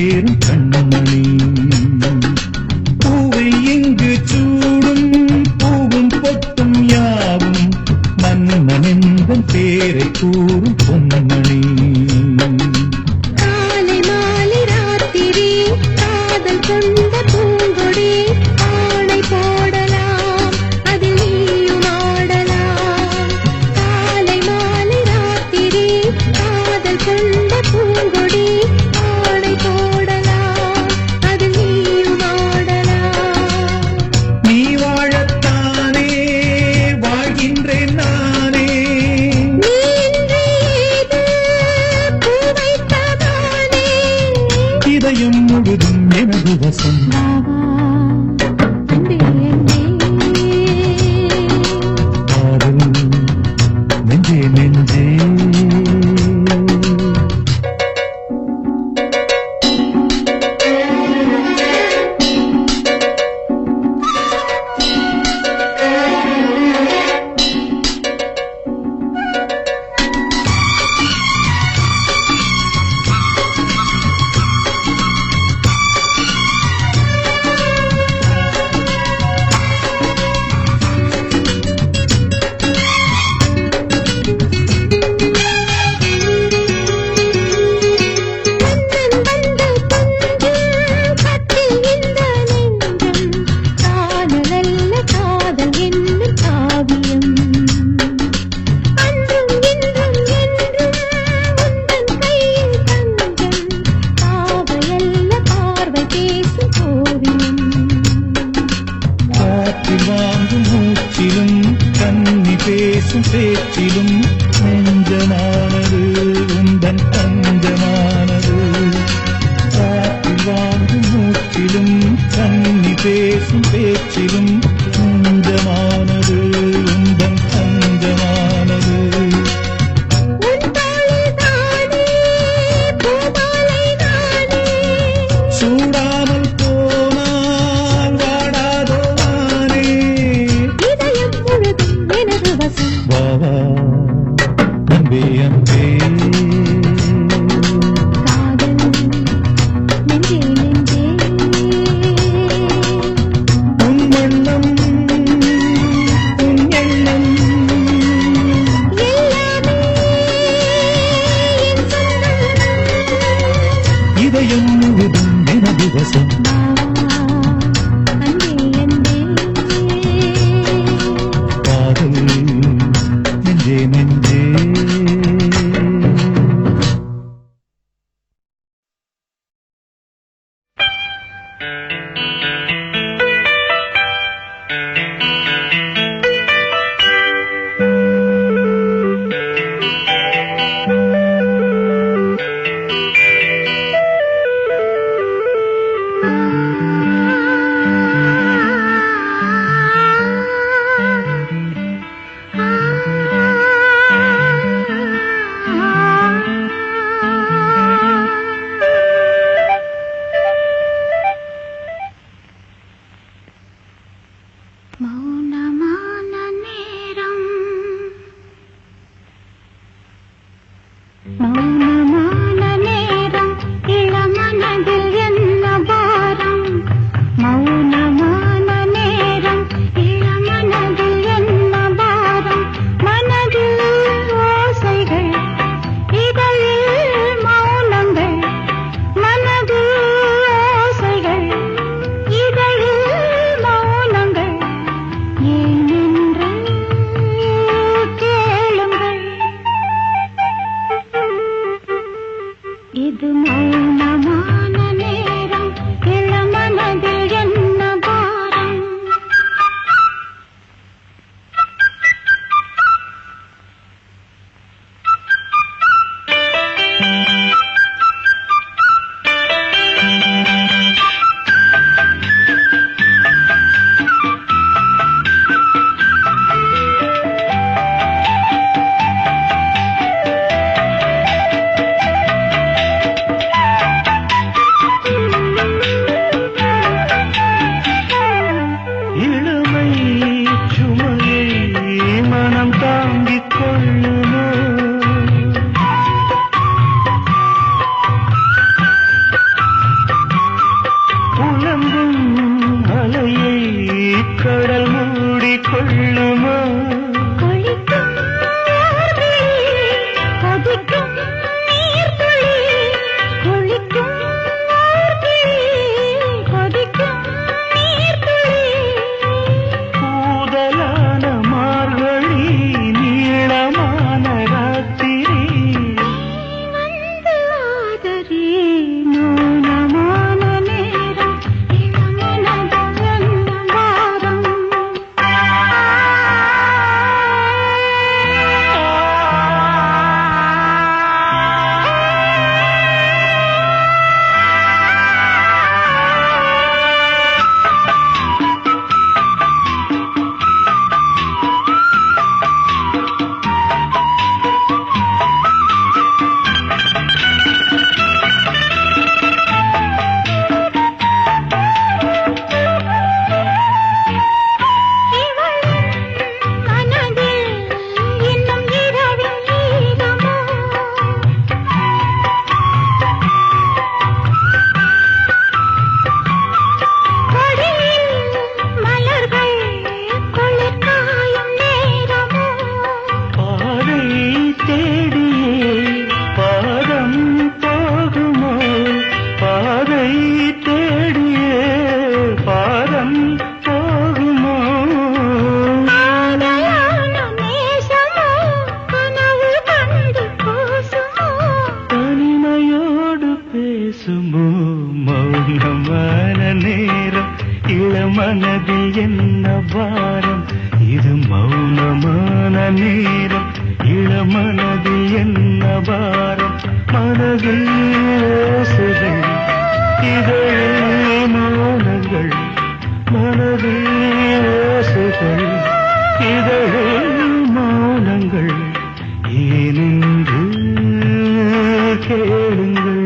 சேரும் கண்மணி பூவை எங்கு சூடும் பூவும் பொட்டும் யாவும் மன்னனெந்தன் பேரை கூறும் பொன்மணி காலை மாலை ராத்திரி காதல் கொண்ட பூங்கொடி ஆணை போடலாம் அதில் நீயும் ஆடலாம் காலை மாலை ராத்திரி காதல் கொண்ட பூங்கொடி ஆணை போடலாம் அதில் நீயும் ஆடலாம் நீ வாழத்தானே வாழ்கின்றேன் நானே நீ இன்று ஏது பூ வைத்ததானே இதயம் முழுதும் எனது வசம் அன்பே அன்பே காதல் நெஞ்சே நெஞ்சே மன்னன் வந்த கொஞ்சம் கட்டில் இந்த நெஞ்சம் காதலல்ல காதல் என்னும் காவியம் அன்றும் இன்றும் என்றும் உந்தன் கையில் தஞ்சம் பாவையல்ல பார்வை பேசும் ஓவியம் காற்றில் வாங்கும் மூச்சிலும் கண்ணி பேசும் பேச்சிலும் நெஞ்சமானது உந்தன் தஞ்சமானது காற்றில் வாங்கும் மூச்சிலும் கண்ணி பேசும் பேச்சிலும் நெஞ்சமானது உந்தன் தஞ்சமானது உன் தோளில் தானே பூமாலை நானே சூடாமல் போனால் வாடாதோ நானே இதயம் முழுதும் எனது வசம் வா வா அன்பே அன்பே காதல் நெஞ்சே நெஞ்சே உன் வண்ணம் உன் எண்ணம் எல்லாமே என் சொந்தம் இதயம் முழுதும் எனது வசம் அன்பே அன்பே காதல் நெஞ்சே நெஞ்சே மௌனமான நேரம் மௌனமான நேரம் இளமனதில் என்ன பாரம் கொள்ளுமா கொளிக்கும் ஓர்விழி, கொதிக்கும் நீர்த்துளி. கொளிக்கும் ஓர்விழி, கொதிக்கும் நீர்த்துளி. கூதலான மார்கழி நீளமான ராத்திரி வந்து ஆதரி மௌனமான நேரம் இளமனது எண்ணம் பாதை தேடியே பாதம் போகுமோ பாதை தேடியே பாதம் போகுமோ தனிமையோடு பேசுமோ மௌனமான நேரம் இளமனதில் என்ன பாரம் இது மௌனமான நேரம் இளமனதில் என்ன பாரம் மனதில் ஓசைகள் இதழில் மௌனங்கள் மனதில் ஓசைகள் இதழில் மௌனங்கள் ஏனென்று கேளுங்கள்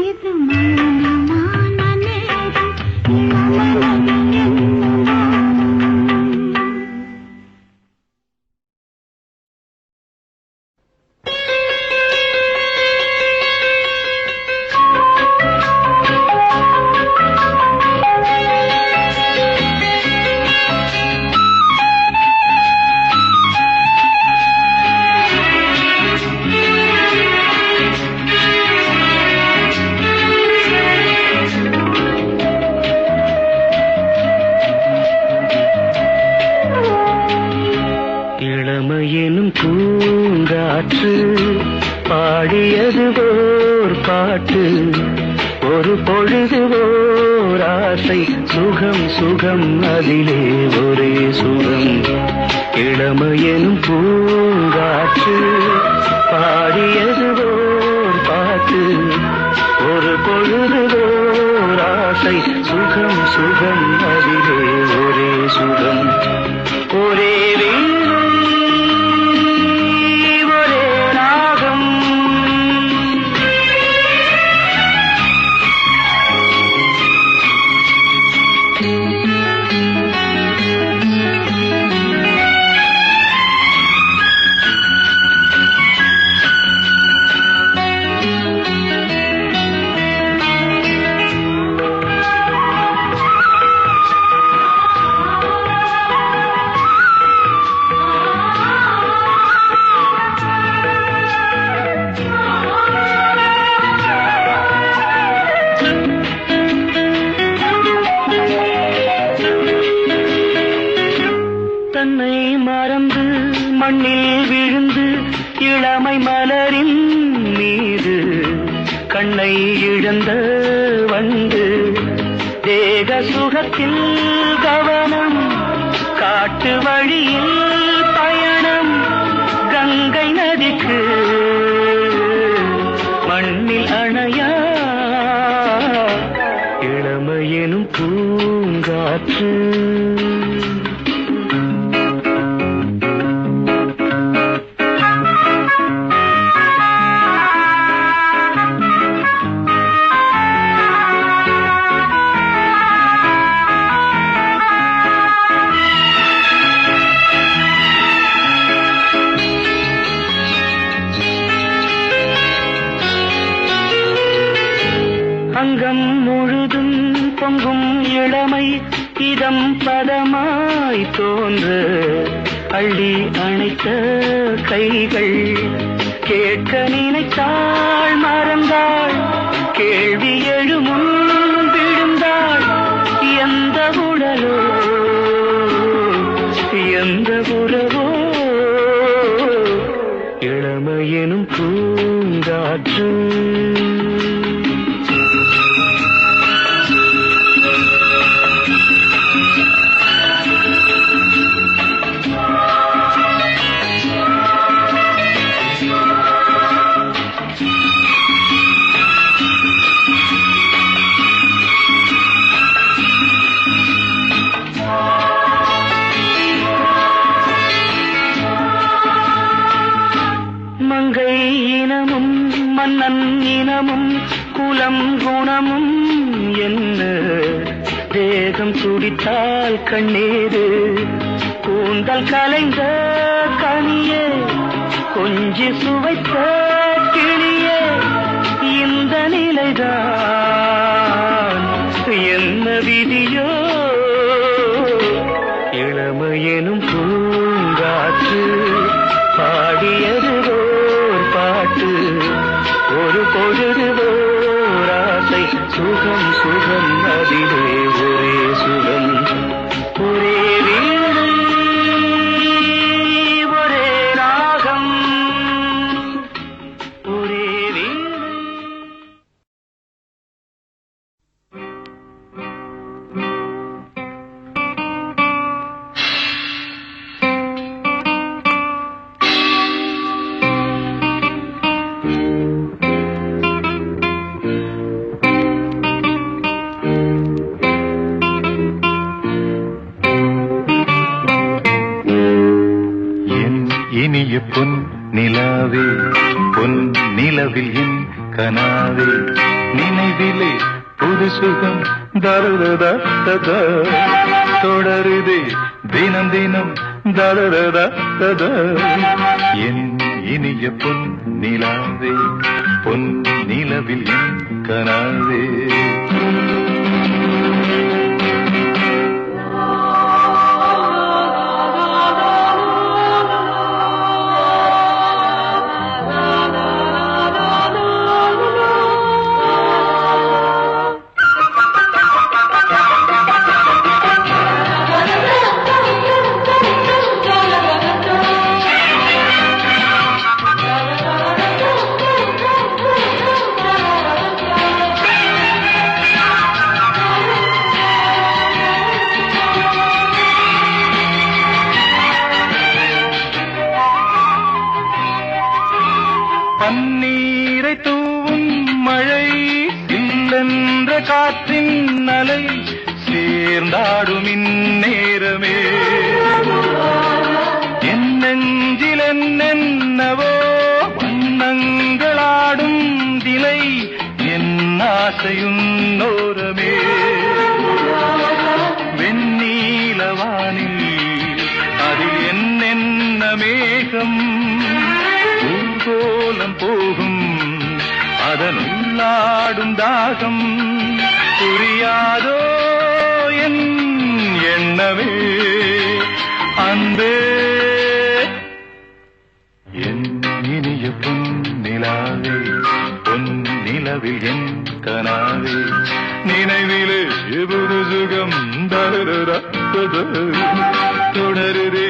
இது மௌனமான நேரம் இளமனது எண்ணம். இளமையெனும் பூங்காற்று பாடியது ஓர் பாட்டு ஒரு பொழுது ஓர் ஆசை சுகம் சுகம் அதிலே ஒரே சுகம் இளமையெனும் பூங்காற்று பாடியது ஓர் பாட்டு ஒரு பொழுது ஓர் ஆசை சுகம் சுகம் அதிலே ஒரே சுகம் ஒரே வீணை, ஒரே ராகம் தன்னை மறந்து மண்ணில் விழுந்து இளமை மலரின் மீது கண்ணை இழந்த வந்து தேக சுகத்தில் கவனம் காட்டு வழியில் பயணம் கங்கை நதிக்கு மண்ணில் அணையா இளமையெனும் பூங்காற்று அங்கம் முழுதும் பொங்கும் இளமை இதம் பதமாய் தோன்ற அள்ளி அணைத்த கைகள் கேட்க நினைத்தாள் மறந்தாள் கேள்வி எழுமுன் விழுந்தாள் எந்த உடலோ எந்த உறவோ இளமையெனும் பூங்காற்று மங்கை இனமும் மன்னன் இனமும் குலம் குணமும் என்ன தேகம் துடித்தால் கண்ணீரு கூந்தல் கலைந்த கனியே கொஞ்சி சுவைத்த கிளியே இந்த நிலைதான் என்ன விதியோ இளமையெனும் பூங்காற்று பாடியது ஓர் பாட்டு ஒரு பொழுது ஓர் ஆசை சுகம் சுகம் அதிலே ஒரே சுகம் ஒரே வீடு ஒரே ராகம் ஒரே வீடு. இனிய பொன் நிலாவே பொன் நிலவில் என் கனாவே நினைவிலே புது சுகம் தருதா தொடருதே தினம் தினம் தருதா என் இனிய பொன் நிலாவே பொன் நிலவில் என் கனாவே பன்னீரை தூவும் மழை இல்லென்ற காற்றின் அலை சேர்ந்தாடும் இந்நேரமே என் நெஞ்சில் என்னென்னவோ வண்ணங்களாடும் திலை என் ஆசையுன்னோரமே வெண்ணீலவானில் அதில் என்னென்ன மேகம் ஊர்கோலம் போகும் அதனுள்ளாடும் தாகம் புரியாதோ என் எண்ணமே அன்பே என் இனிய பொன் நிலாவே பொன் நிலவில் என் கனாவே நினைவிலே புது சுகம் தருதா தொடருதே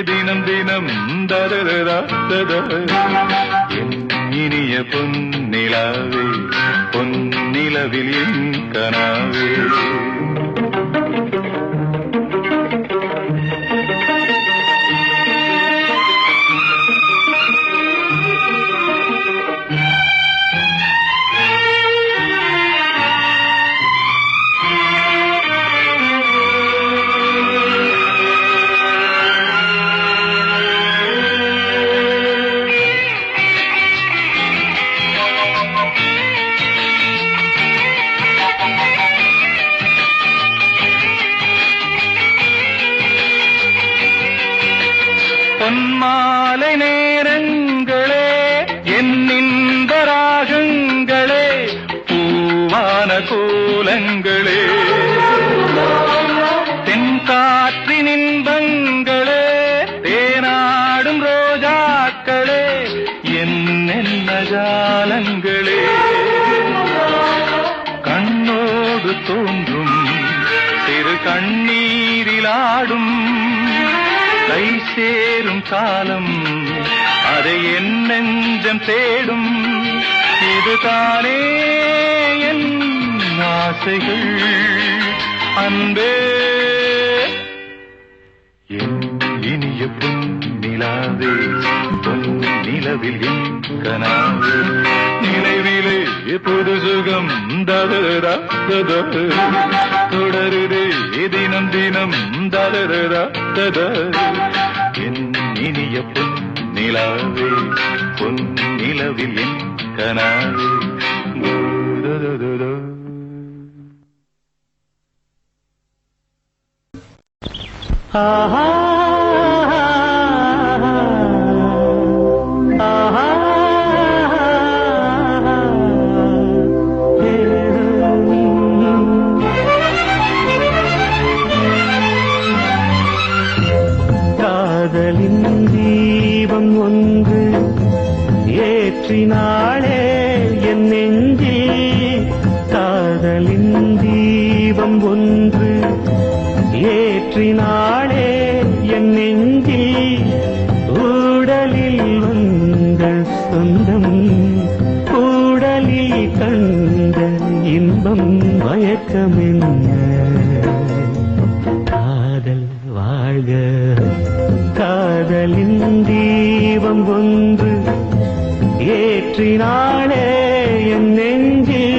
தினம் தினம் தருதா என் இனிய பொன் நிலாவே பொன் நிலவில் என் கனாவே பொன்மாலை நேரங்களே என்னின்ப ராகங்களே பூவான கோலங்களே பாடும் கை சேரும் காலம் அதை என் நெஞ்சம் தேடும் இதுதானே என் ஆசைகள் அன்பே என் இனிய பொன்னிலாவே பொன்னிலவில் என் கனாவே நினைவிலே புது சுகம் ததரா தொடருதே தினம் தினம் ததரா என் இனிய பொன்னிலாவே பொன்னிலவில் என் கனாவே ஆஹா ஆஹா காதலின் தீபம் ஒன்று ஏற்றினாளே என் நெஞ்சில் காதலின் தீபம் ஒன்று ஏற்றினாளே என் நெஞ்சில் ஊடலில் வந்த சொந்தம் ஊடலில் கண்ட இன்பம் மயக்கமென்ன காதல் வாழ்க காதலின் தீபம் ஒன்று ஏற்றினாளே என் நெஞ்சில்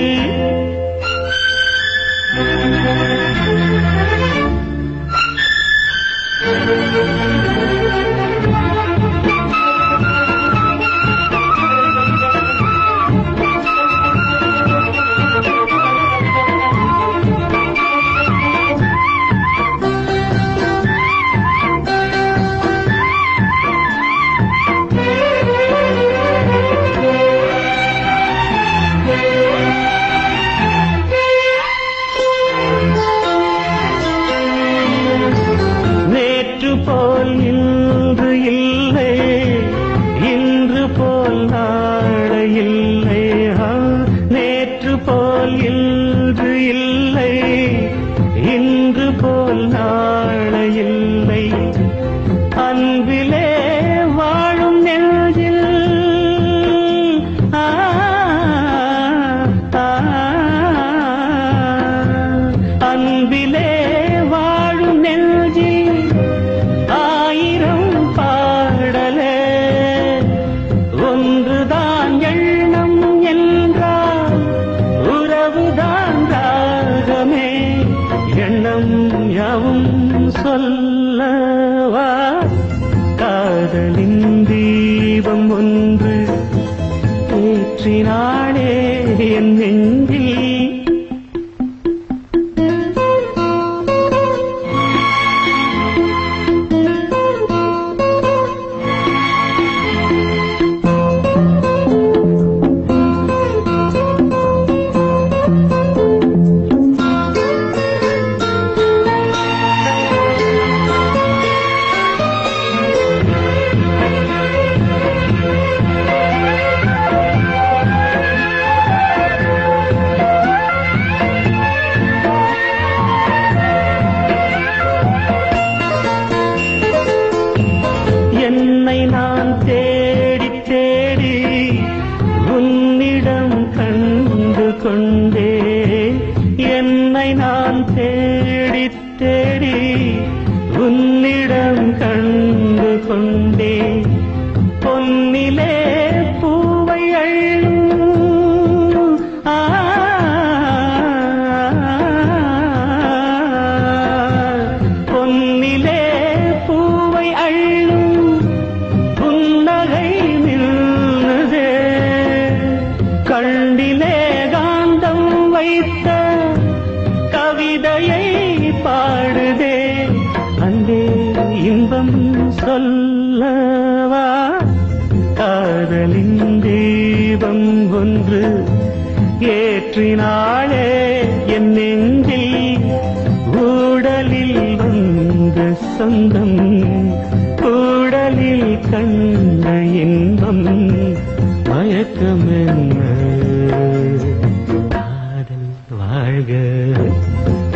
போல் இன்று இல்லை இன்று போல் நாளை இல்லை நேற்று போல் இன்று இல்லை இன்று போல் நாளை இல்லை அன்பிலே வாழும் நெஞ்சில் அன்பிலே வாழும் நெஞ்சில் ஆயிரம் பாடலே ஒன்றுதான் எண்ணம் என்றால் உறவுதான் ராகமே எண்ணம் யாவும் சொல்லவா காதலின் தீபம் ஒன்று ஏற்றினாளே என் நெஞ்சில் என்னை நான் தேடி தேடி உன்னிடம் கண்டு கொண்டே என்னை நான் தேடி தேடி உன்னிடம் கண்டு கொண்டே பொன்னிலே பூவை அள்ளும் பொன்னிலே பூவை அள்ளும் புன்னகை நின்றதே கண்டிலே காந்தம் வைத்த கவிதையை பாடுதே அன்பே இன்பம் சொல்லவா காதலின் தீபம் ஒன்று ஏற்றினாளே என் நெஞ்சில் ஊடலில் வந்த சொந்தம் ஊடலில் கண்ட இன்பம் மயக்கமென்ன காதல் வாழ்க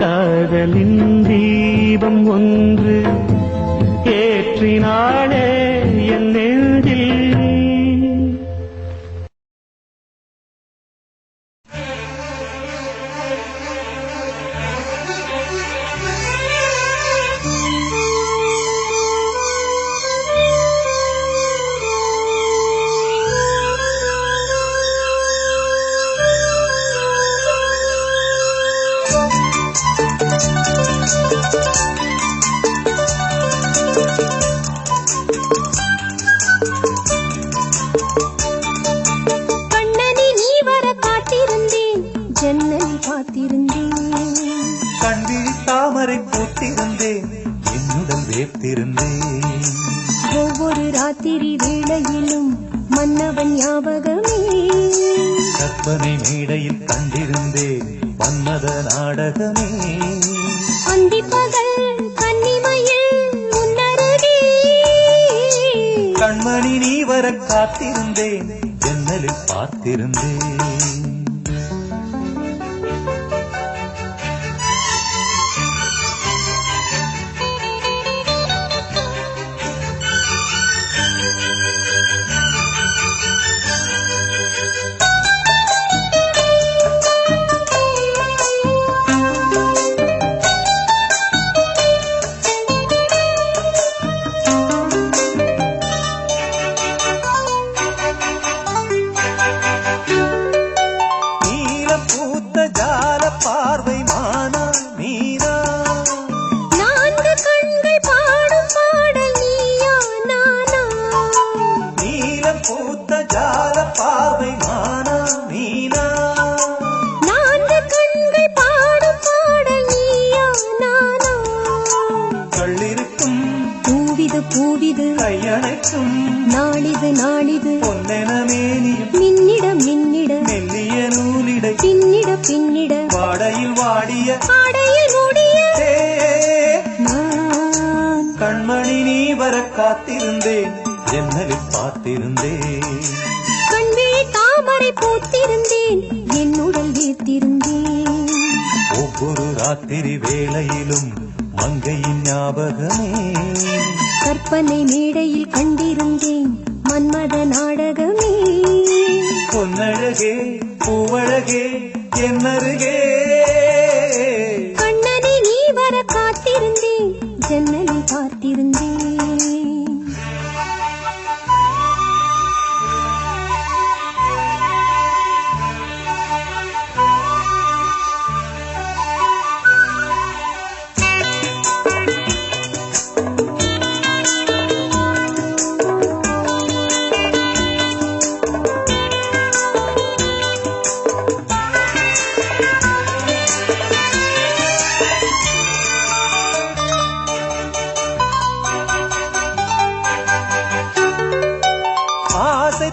காதலின் தீபம் ஒன்று வேர்த்திருந்தேன். ஒவ்வொரு ராத்திரி வேளையிலும் மன்னவன் ஞாபகமே. கற்பனை மேடையில் கண்டிருந்தேன் மன்மத நாடகமே. அந்திப்பகல் கன்னிமையில் உன்னருகே. கண்மணி நீ வர காத்திருந்தேன் ஜன்னலில் பார்த்திருந்தேன். கையணைக்கும் நாளிது நாளிது பொன்னென மேனியும் மின்னிட மின்னிட மெல்லிய நூலிட பின்னிட பின்னிட வாடையில் வாடிய ஆடையில் மூடிய நான் கண்மணி நீ வர காத்திருந்தேன் ஜன்னலில் பார்த்திருந்தேன். கண்விழி தாமரை பூத்திருந்தேன் என் உடல் வீர்த்திருந்தேன். ஒவ்வொரு ராத்திரி வேளையிலும் மங்கையின் ஞாபகமே. கற்பனை மேடையில் கண்டிருந்தேன் மன்மத நாடகமே. பொன்னழகே பூவழகே என்னருகே. கண்ணனை நீ வர காத்திருந்தேன் ஜன்னலில் பார்த்திருந்தேன்.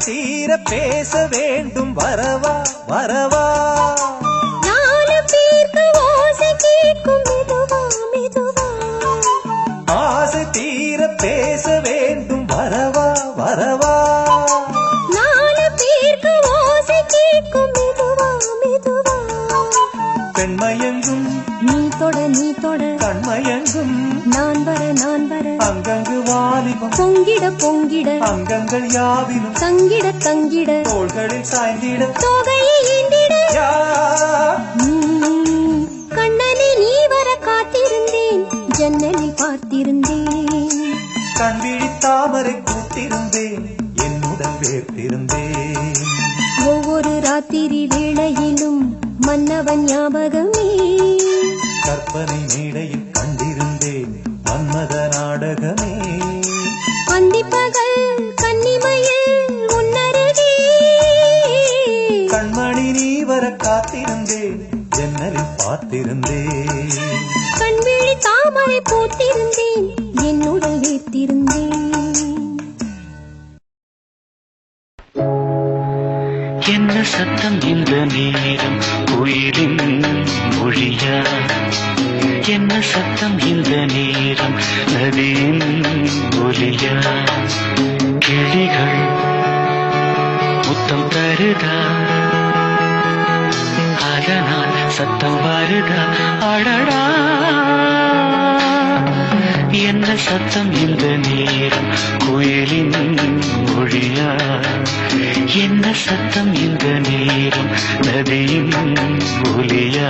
தீர பேச வேண்டும் வரவா வரவா. நாலு பேருக்கு ஓசை கேட்கும் மெதுவா மெதுவா. ஆசை தீர பேச வேண்டும் வரவா வரவா. நாலு பேருக்கு ஓசை கேட்கும் மெதுவா மெதுவா. பெண்மயங்கும் நீ தொட நீ தொட கண்மயங்கும் நான் வர நான் வர. அங்கங்கு வாலிபம் பொங்கிட பொங்கிட அங்கங்கள் யாவினும் தங்கிட தங்கிட தோள்களில் சாய்ந்திட தோகையை ஏந்திட. கண்ணனை நீ வர காத்திருந்தேன் ஜன்னலில் பார்த்திருந்தேன். கண்விழி தாமரை பூத்திருந்தேன் என்னுடன் வேர்த்திருந்தேன். ஒவ்வொரு ராத்திரி வேளையிலும் மன்னவன் ஞாபகமே. கற்பனை மேடையில் கண்டிருந்தேன் மன்மத நாடகமே. அந்திப்பகல் கன்னிமையில் உன்னருகே. கண்மணி நீ வர காத்திருந்தேன் ஜன்னலில் பார்த்திருந்தேன். கண்விழி தாமரை பூத்திருந்தேன் என்னுடன் வீர்த்திருந்தேன். என்ன சத்தம் இந்த நேரம் உயிரின் மொழியா? என்ன சத்தம் இந்த நேரம் நதியின் ஒலியா? கிளிகள் முத்தம் தருதா, அதனால் சத்தம் வருதா? அடடா, என்ன சத்தம் இந்த நேரம் குயிலின் மொழியா? என்ன சத்தம் இந்த நேரம் நதியின் ஒலியா?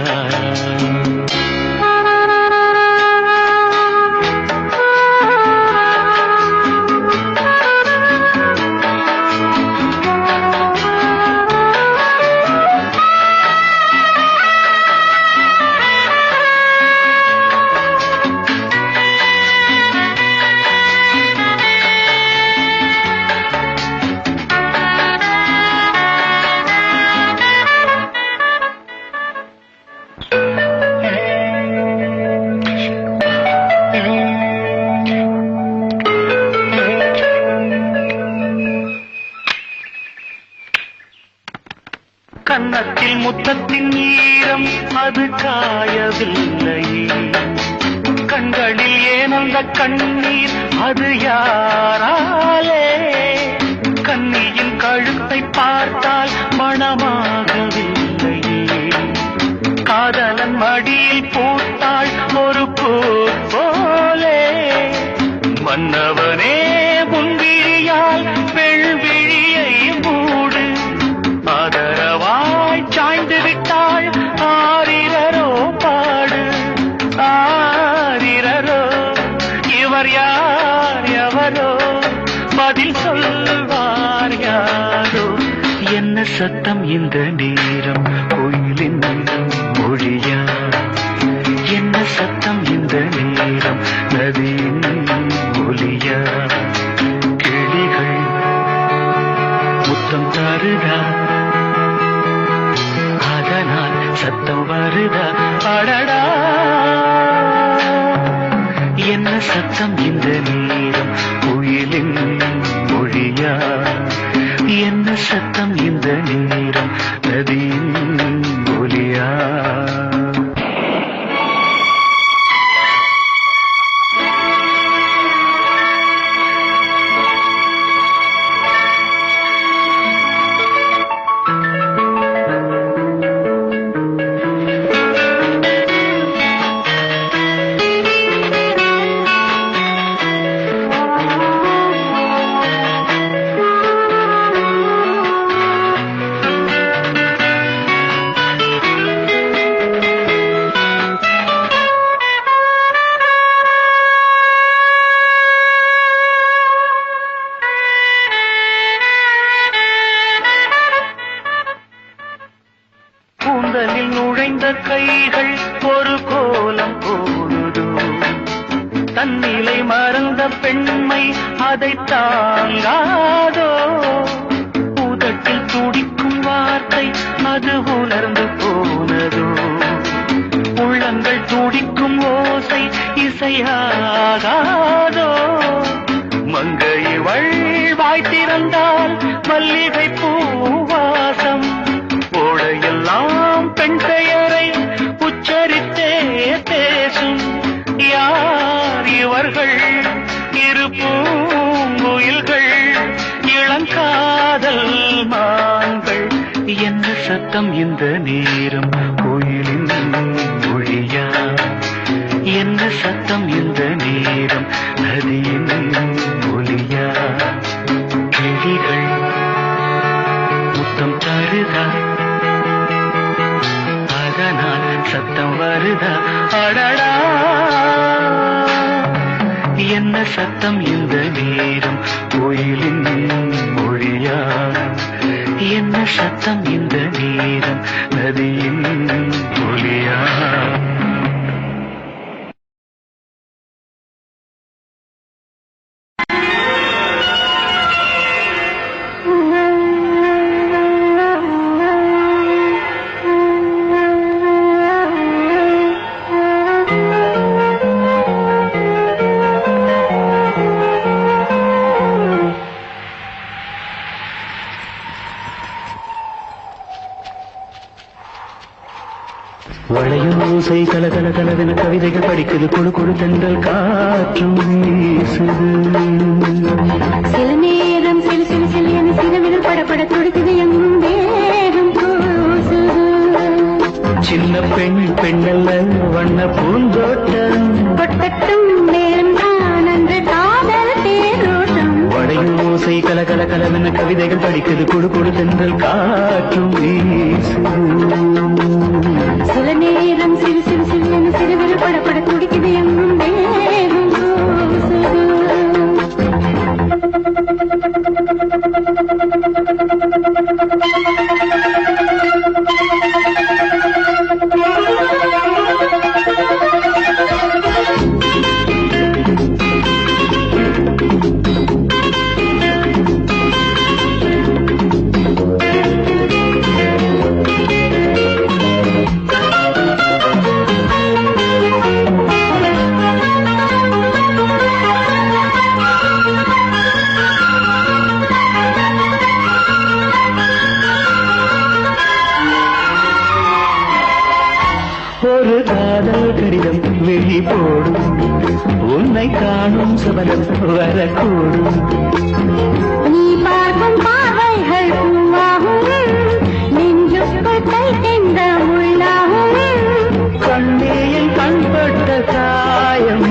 முத்தத்தின் ஈரம் அது காயவில்லையே, கண்களில் ஏனந்த கண்ணீர் அது யாராலே, கண்ணியின் கழுத்தை பார்த்தால் மணமாகவில்லையே, காதலன் மடியில் பூத்தாள் ஒரு பூ போலே, மன்னவனே முன்விழியால் பெண்விழியை மூடு, ஆதரவாய் சாய்ந்து விட்டாள் ஆரிரரோ பாடு, ஆரிரரோ இவர் யார் எவரோ பதில் சொல்வார் யாரோ, என்ன சத்தம் இந்த நேரம் கோயிலின் மொழியா, என்ன சத்தம் இந்த நேரம் நதியின் ஒலியா, கிளிகள் முத்தம் தருதா அதனால் சத்தம் வருதா, அடடா என்ன சத்தம் இந்த நேரம் குயிலின் மொழியா, என்ன சத்தம் இந்த நேரம் நதியின் ஒலியா. கூந்தலில் நுழைந்த கைகள் ஒரு கோலம் போடுதோ, தன்னிலை மறந்த பெண்மை அதை தாங்காதோ, உதட்டில் துடிக்கும் வார்த்தை அது உணர்ந்து போனதோ, உள்ளங்கள் துடிக்கும் ஓசை இசையாகாதோ, மங்கையவள் வாய் திறந்தால் மல்லிகை பூவாசம், ஓடையெல்லாம் பெண் பெயரை உச்சரித்தே பேசும், யார் இவர்கள் இரு பூங்குயில்கள் இளங்காதல் மான்கள், என்ன சத்தம் இந்த நேரம் கோயிலின் மொழியா, என்ன சத்தம் இந்த நேரம் நதியின் ஒலியா, கிளிகள் முத்தம் தருதா அதனால் சத்தம் வருதா, அடடா என்ன சத்தம் இந்த நேரம் கோயிலின் மொழியா, என்ன சத்தம் இந்த நேரம் நதியின் ஒலியா. வளையும் ஓசை கல கல கலவென கவிதைகள் படிக்குது, கொழு கொழு தென்றல் காற்றும் வீசுது, சில நேரம் சிலு சிலு சிலு என சிலவிரல் படப்பட துடிக்குது, எங்கும் வேகம் கூசுது, சின்ன பெண் பெண்ணல்ல வண்ண பூந்தோட்டம், கொட்டட்டும் நேரம் தான் அன்று காதல் தேரோட்டம், வளையும் ஓசை கல கல கலவென கவிதைகள் படிக்குது, கொழு கொழு தென்றல் காற்றும் வீசுது, சில நேரம் சிறு சிறு சிறு என சிறுவிரல் படப்பட துடிக்குது, எங்கும் வேகம் கூசுது. ஒரு காதல் கடிதம் வெளி போடும் உன்னை காணும் சபலம் வரக்கூடும் நீ பார்க்கும் பார்வைகள் பூவாகும் நெஞ்சுக்குள் தைக்கின்ற முள்ளாகும் கண்ணேயில் கண்பட்ட காயம்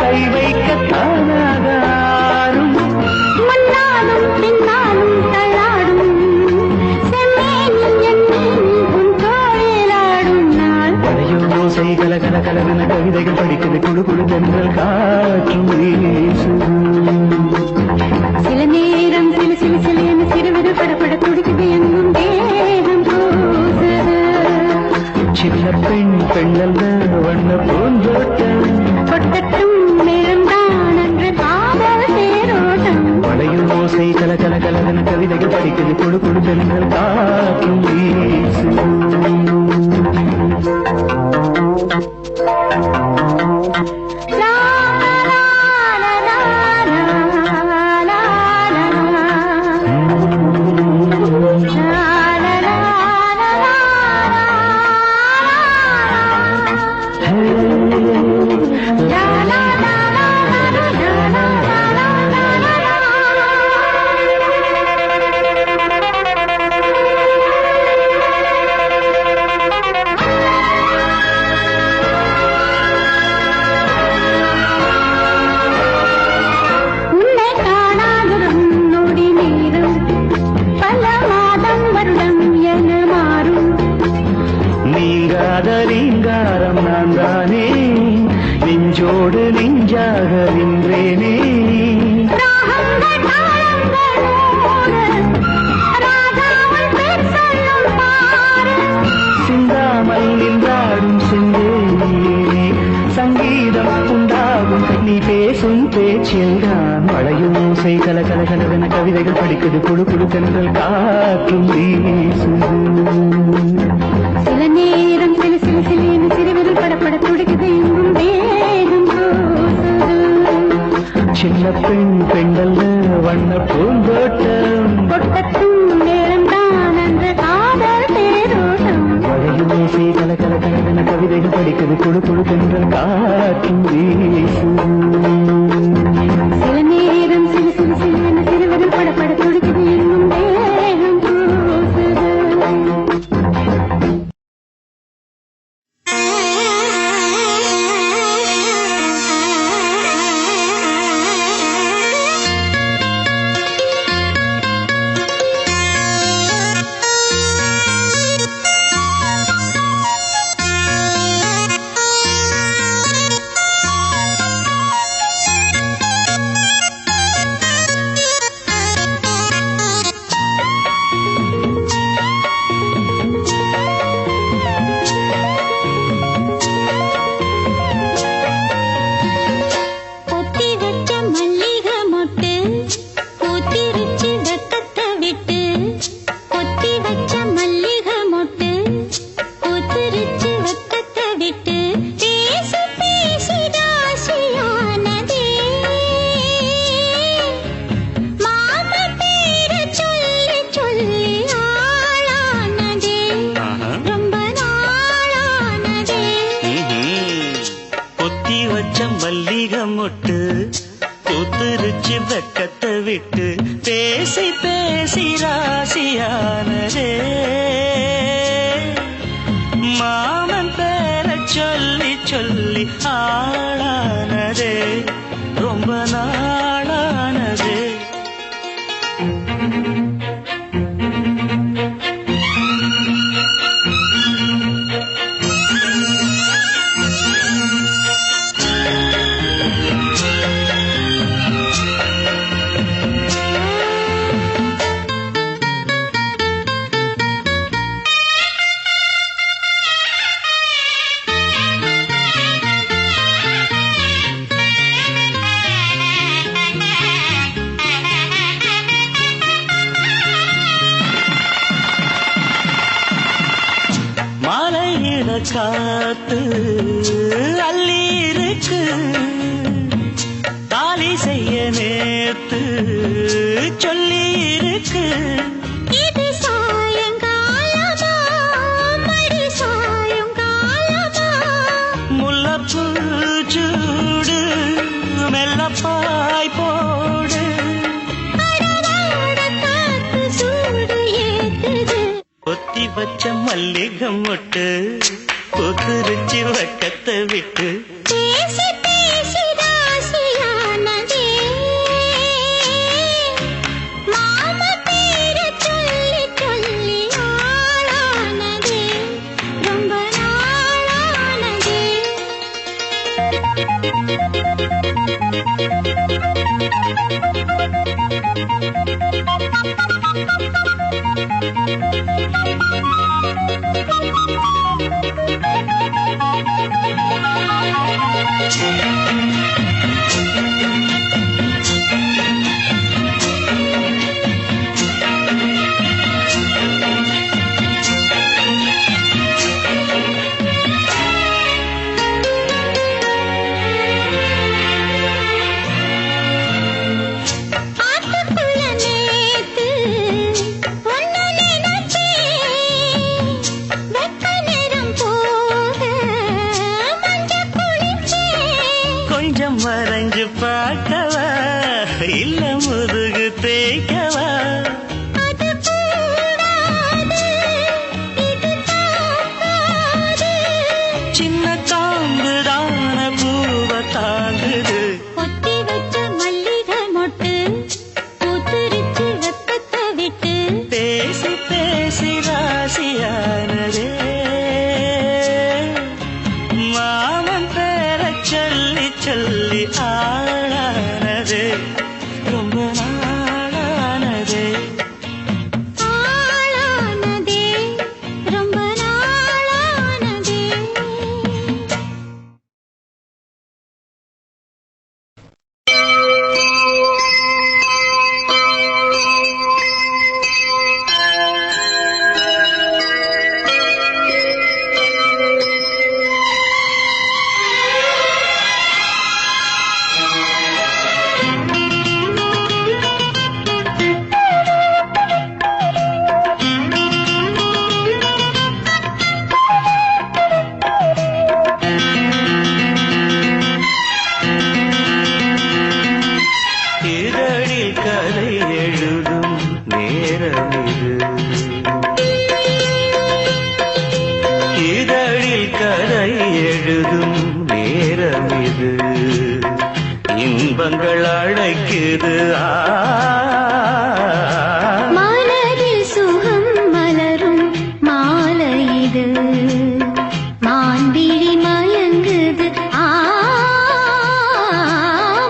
கை வைக்க தானாகாரும் முன்னாலும் பின்னாலும் தள்ளாடும் செம்மேனி எண்ணி உன் தோளிலாடும் நாள் வளையோசை கல கல கலவென கவிதைகள் படிக்குது குழு குழு தென்றல் காற்றும் வீசுது சில நேரம் சில சில சில என சிறுவிரு படப்பட துடிக்குது எங்கும் தேகம் கூசுது சின்ன பெண் பெண்ணல்ல வண்ண பூந்தோட்டம் கொட்டட்டும் மேளம்தான் அன்று காதல் தேரோட்டம் வளையோசை கல கல கலவென கவிதைகள் படிக்குது குழு குழு தென்றல் காற்றும் வீசுது லா லா லா லா லா லா உன்னை காணாததும் நொடி நேரம் பல மாதம் வருடம் என மாறும் நீங்காத ரீங்காரம் நான் தானே நெஞ்சோடு நெஞ்சாக நின்றேனே ராகங்கள் தாளங்களோடு ராஜாவின் பேர் சொல்லும் பாரு சிந்தாமல் நின்றாடும் செந்தேனே சங்கீதம் உண்டாகும் நீ பேசும் பேச்சில்தான் மழையோசை கல கல கலவென கவிதைகள் படிக்குது குழு குழு தென்றல் காற்றும் வீசுது சில நேரம் சில சில சில என சிறுவிரல் படப்பட துடிக்குது எங்கும் வேகம் கூசுது சின்ன பெண் பெண்ணல்ல வண்ண பூந்தோட்டம் கொட்டட்டும் நேரம்தான் அன்று காதல் தேரோட்டம் வளையோசை கல கல கலவென கவிதைகள் படிக்குது குழு குழு தென்றல் காற்றும் வீசுது சில நேரம் சில சில சில என சிறுவிரல் படப்பட துடிக்குது எங்கும் வேகம் கூசுது பொத்தி வச்ச மல்லிகை மொட்டு பூத்திருச்சு வெக்கத்தை விட்டு பொத்தி வச்ச மல்லிகை மொட்டு பூத்திருச்சு வெக்கத்தை விட்டு பேசி பேசி ராசியானதே மாமா பேரை சொல்லி சொல்லி ஆளானதே ரொம்ப நாளானதே பொத்தி வச்ச மல்லிகை மொட்டு பூத்திருச்சு வெக்கத்தை விட்டு பேசி பேசி ராசியானதே மாமன் பேரை சொல்லி சொல்லி ஆளானதே ரொம்ப நாளானதே மாலையிட காத்து அள்ளி இருக்கு தாலி செய்ய நேத்து சொல்லி இருக்கு இது சாயங்காலமா மடி சாயங்காலமா வச்ச மல்லிகை மொட்டு கொத்துருச்சி வக்கத்தை விட்டு பேசி பேசி ராசியானதே மாம பேரை சொல்லி சொல்லி ஆளானதே ரொம்ப நாளானதே கொஞ்சம் மறைஞ்சு பார்க்கவா இல்ல முதுகு தேய்க்கவா சின்ன காம்புதான பூவ தாங்குது கொத்தி வச்ச மல்லிகை மொட்டு பூத்துரிச்சு வெப்பத்தை விட்டு பேசி பேசி ராசியானதே மாமன் பேர சொல்லி சொல்லி ஆளானதே ரொம்ப நாளானதே ஆளானதே ரொம்ப நாளானதே இதழில் கதை எழுதும் நேரம் இது இதழில் கதை எழுதும் நேரம் இது இன்பங்கள் அழைக்குது மனதில் சுகம் மலரும் மாலை இது மான்விழி மயங்குது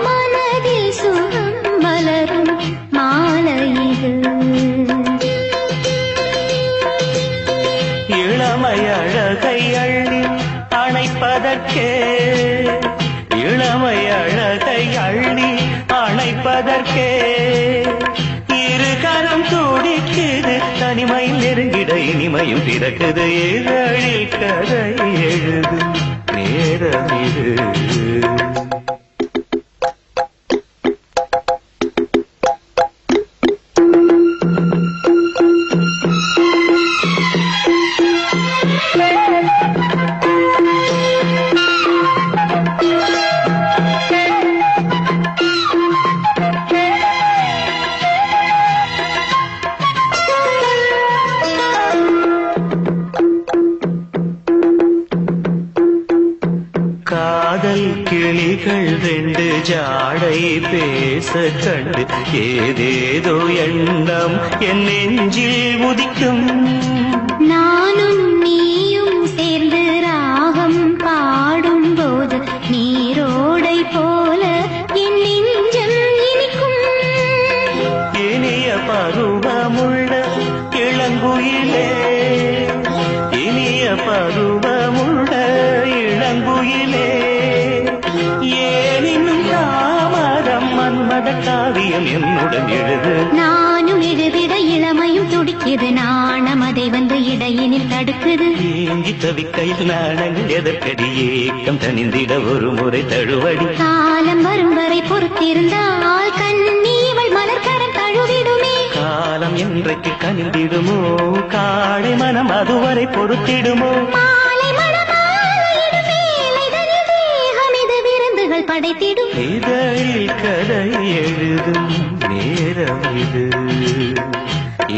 மனதில் சுகம் மலரும் மாலை இது இளமை அழகை அள்ளி அணைப்பதற்கே இளமை அழகை அள்ளி அணைப்பதற்கே இரு கரம் துடிக்குது தனிமையில் நெருங்கிட இனிமையும் பிறக்குது இதழில் கதை எழுதும் நேரம் இது காதல் கிளிகள் ரெண்டு ஜாடை பேச கண்டு ஏதேதோ எண்ணம் என் நெஞ்சில் உதிக்கும் நானும் நீயும் சேர்ந்து ராகம் பாடும்போது நீரோடை போல என் நெஞ்சம் இனிக்கும் இனிய பருவமுள்ள இளங்குயிலே இனிய பருவமுள்ள இளங்குயிலே ஏனினும் தாமதம் மன்மத காவியம் என்னுடன் எழுது நானும் எழுதிட இளமையும் துடிக்குது நாணம் அதை வந்து இடையினில் தடுக்குது ஏங்கி தவிக்கையில் நாணங்கள் எதற்கடி ஏக்கம் தனிந்திட ஒரு முறை தழுவடி காலம் வரும் வரை பொறுத்திருந்தால் கண்ணீவள் மலர்கரம் தழுவிடுமே காலம் என்றைக்கு கனிந்திடுமோ காடை மனம் அதுவரை பொறுத்திடுமோ மாலை மணமாலையிடும் வேலைதனில் தேகம் இது விருந்துகள் படைத்திடும் இதழில் கதை எழுதும் நேரம் இது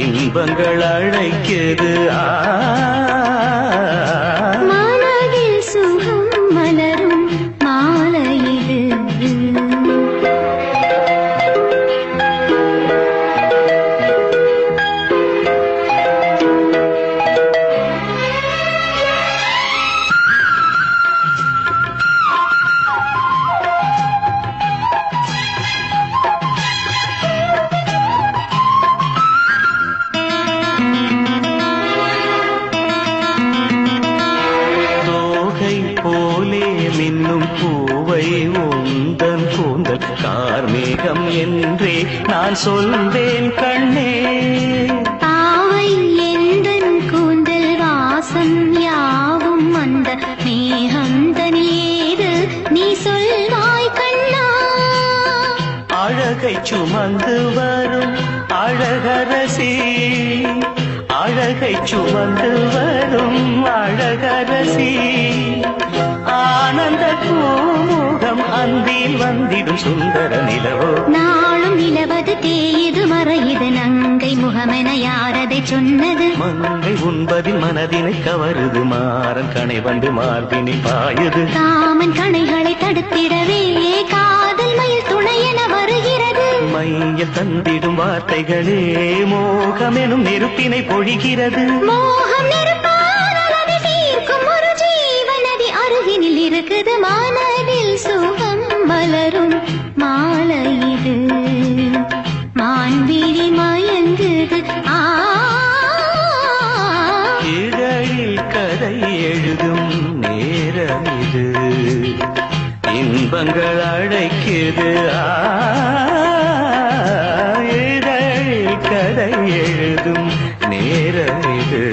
இன்பங்கள் அழைக்குது மனதில் சுகம் மலரும் மாலை இது. போலே மின்னும் பூவை உந்தன் கூந்தல் கார்மேகம் என்றே நான் சொல்வேன் கண்ணே. பாவை எந்தன் கூந்தல் வாசம் யாவும் அந்த மேகந்தனேது நீ சொல்வாய் கண்ணா. அழகை சுமந்து வரும் அழகரசி, அழகை சுமந்து வரும் அழகரசி, ஆனந்த பூமுகம் அந்தில் வந்திடும் சுந்தர நிலவோ. நாளும் நிலவது தேயுது மறையுது நங்கை முகமென யாரதை சொன்னது. மங்கை உண்பதில் மனதினை கவருது மாறன் கணை வந்து மார்பினில் பாயுது. காமன் கணைகளை தடுத்திடவே காதல் மயில் துணை என வருகிறது. மைய தந்திடும் வார்த்தைகளே மோகமெனும் நெருப்பினை பொழிகிறது. மோகம் நெருப்பானதை தீர்க்கும் ஒரு ஜீவநதி அருகினில் இருக்குது. மனதில் சுகம் மலரும் மாலை இது. மான்விழி மயங்குது இதழில் கதை எழுதும் நேரம் இது. இன்பங்கள் அழைக்குது இதழில் கதை எழுதும் நேரம் இது.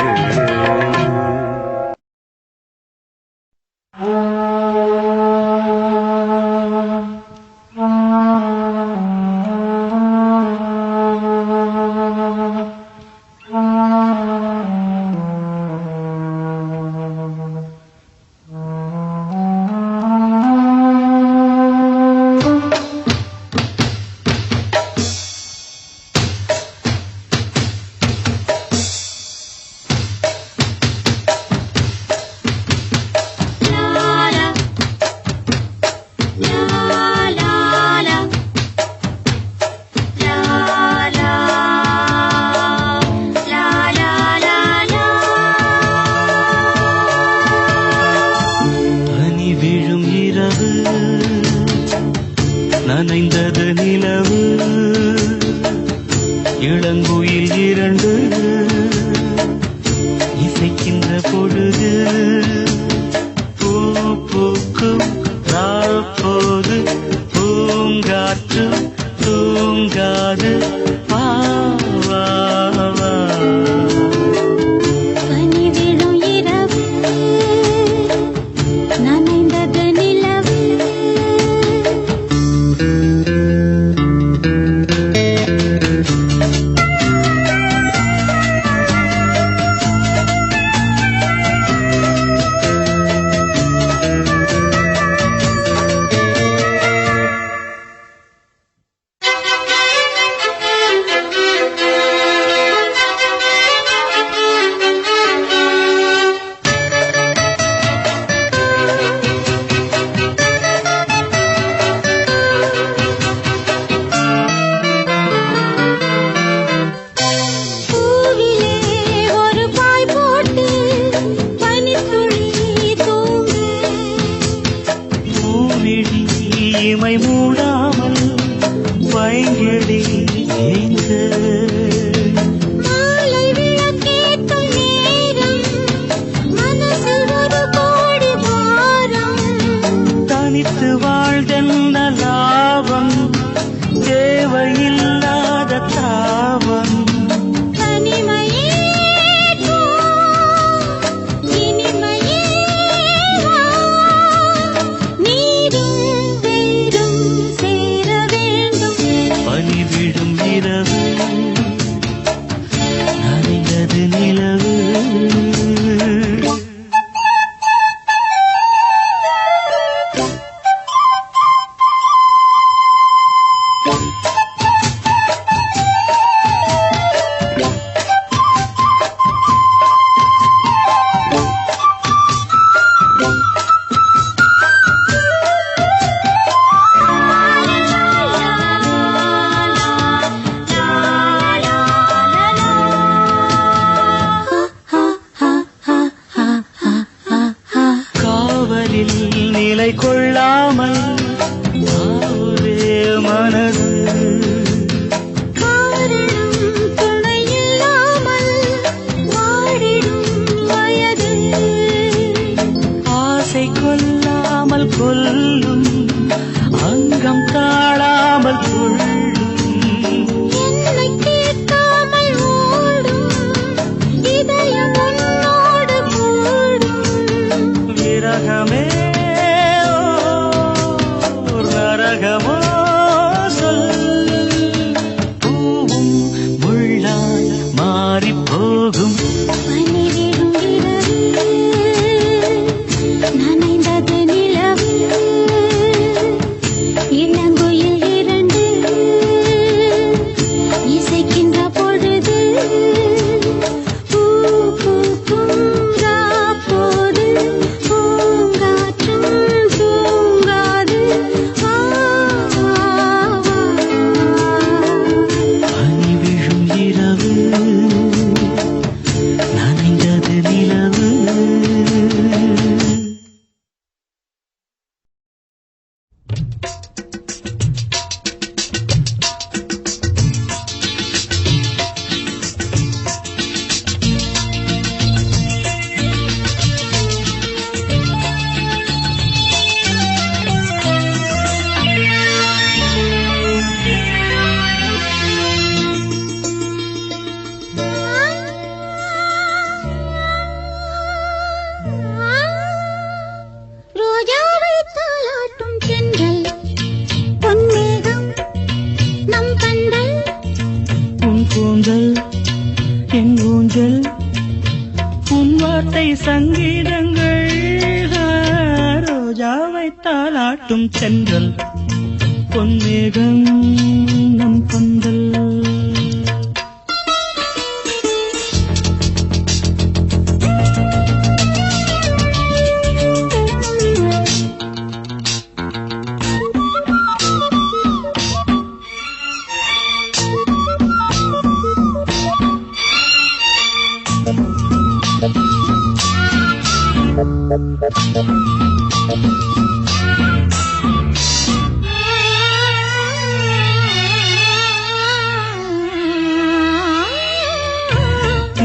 நனைந்தது நிலவு இளங்குயில் இரண்டு இசைக்கின்ற பொழுது பூ பூக்கும் நாள் போது பூங்காற்று தூங்காது வா வா வா. பனி விழும் இரவு நனைந்தது நிலவு. தொல்லை கொள்ளாமல் ஒரே மனது கொல்லாமல் கொல்லும் அங்கம் தாழாமல் கொள்ளும் என்னை கேட்காமல் ஓடும் இதயம் உன்னோடு கூடும் விரகமே நரகமோ சொல் பூவும் முள்ளால் மாறிப் போகும் பனிவிடும் இரவு நனைந்தது நிலவு இளங்குயில் இரண்டு இசைக்கின்ற பொழுது பூ பூக்கும் போது பூங்காற்றும் தூங்காது பனி விழும் இரவு நனைந்தது நிலவு ரோஜாவை தாலாட்டும் தென்றல் பொன்மேகம் நம் கண்கள் உன் கூந்தல் என் ஊஞ்சல் உன் வார்த்தை சங்கீதங்கள் ரோஜாவை தாலாட்டும் தென்றல் பொன்மேகம் நம் பந்தல்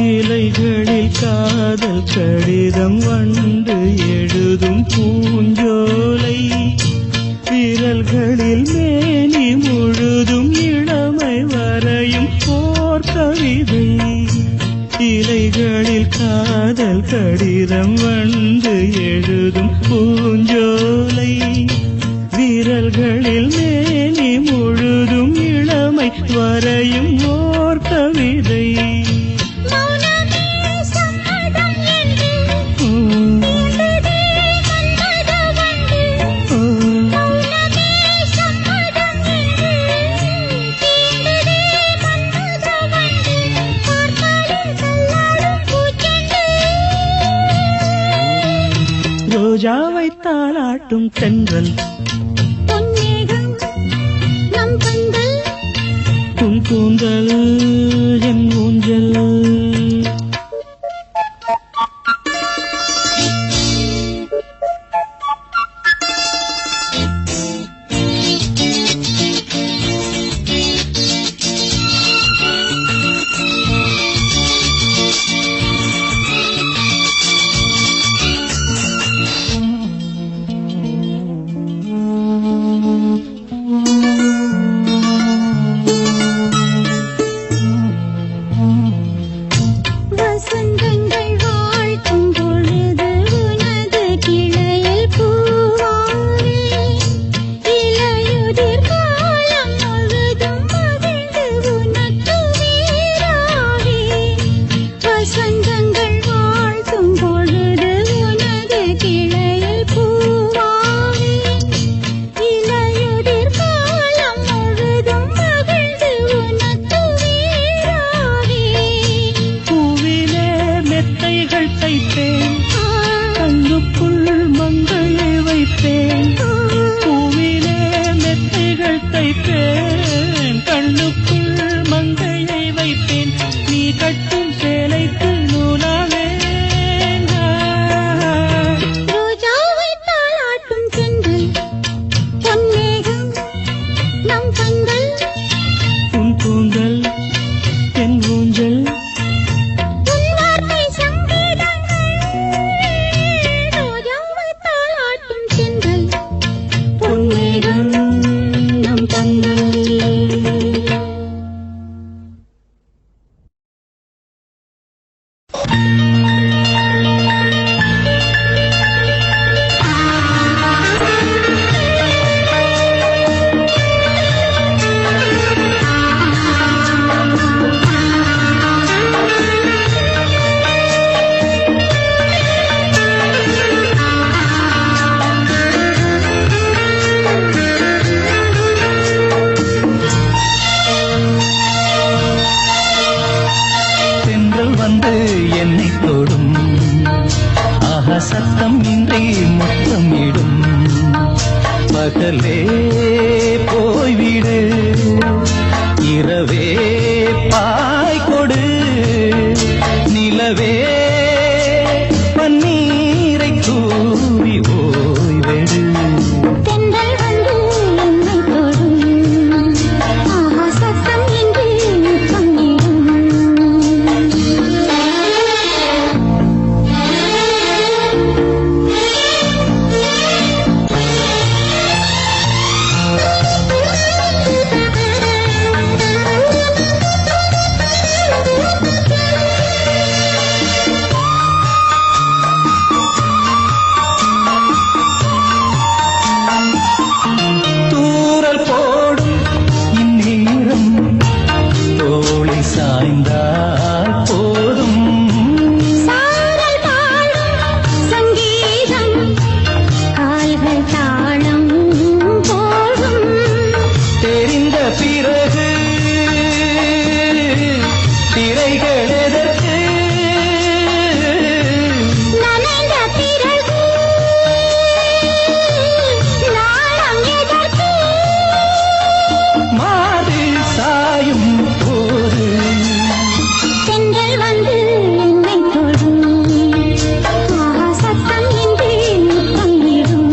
இலைகளில் காதல் கடிதம் வந்து எழுதும் பூஞ்சோலை விரல்களில் மேனி முழுதும் இளமை வரையும் போர் கவிதை இலைகளில் காதல் கடிதம் வந்து எழுதும் பூஞ்சோலை விரல்களில் மேனி முழுதும் இளமை வரையும் ஓர் கவிதை மௌனமே சம்மதம் என்று தீண்டதே மன்மத வண்டு மௌனமே சம்மதம் என்று தீண்டதே மன்மத வண்டு பார்த்தாலே தள்ளாடும் பூச்செண்டு ரோஜாவை தாலாட்டும் தென்றல் பொன்மேகம் நம் கண்கள் உன் கூந்தல் என் ஊஞ்சல் வசந்தங்கள் வாழ்த்தும் பொழுது உனது கிளையில் பூவாவே இலையுதிர் காலம் முழுதும் மகிழ்ந்து உனக்கு வீராவே வசந்தங்கள் வாழ்த்தும் பொழுது உனது கிளையில் பூவாவே இலையுதிர் காலம் முழுதும் மகிழ்ந்து உனக்கு வீராவே பூவிலே மெத்தைகள் தைத்தேன் கண்ணுக்குள் மங்கையை வைத்தேன் பூவிலே மெத்தைகள் தைத்தேன் கண்ணுக்குள் மங்கையை வைத்தேன் நீ கட்டும் சேலைக்கு நூலாவே ரோஜாவை தாலாட்டும் சத்தம் இன்றி முத்தமிடும் பகலே போய்விடு இரவே பாய் கொடு நிலவே பன்னீரை தூவி ஓய்வெடு தென்றல் வந்து என்னை தொடும் ஆஹா சத்தம் இன்றி முத்தமிடும் தூறல் போடும் இந்நேரம் தோளை சாய்ந்தால் போதும் சாரல் பாடும் சங்கீதம் கால்கள் தாளம் போடும் தெரிந்த பிறகு திரைகள் எதற்கு நனைந்த பிறகு நாளம் எதற்கு மாது சாயும் போது தென்றல் வந்து என்னை தொடும் ஆஹா சத்தம் இன்றி முத்தமிடும்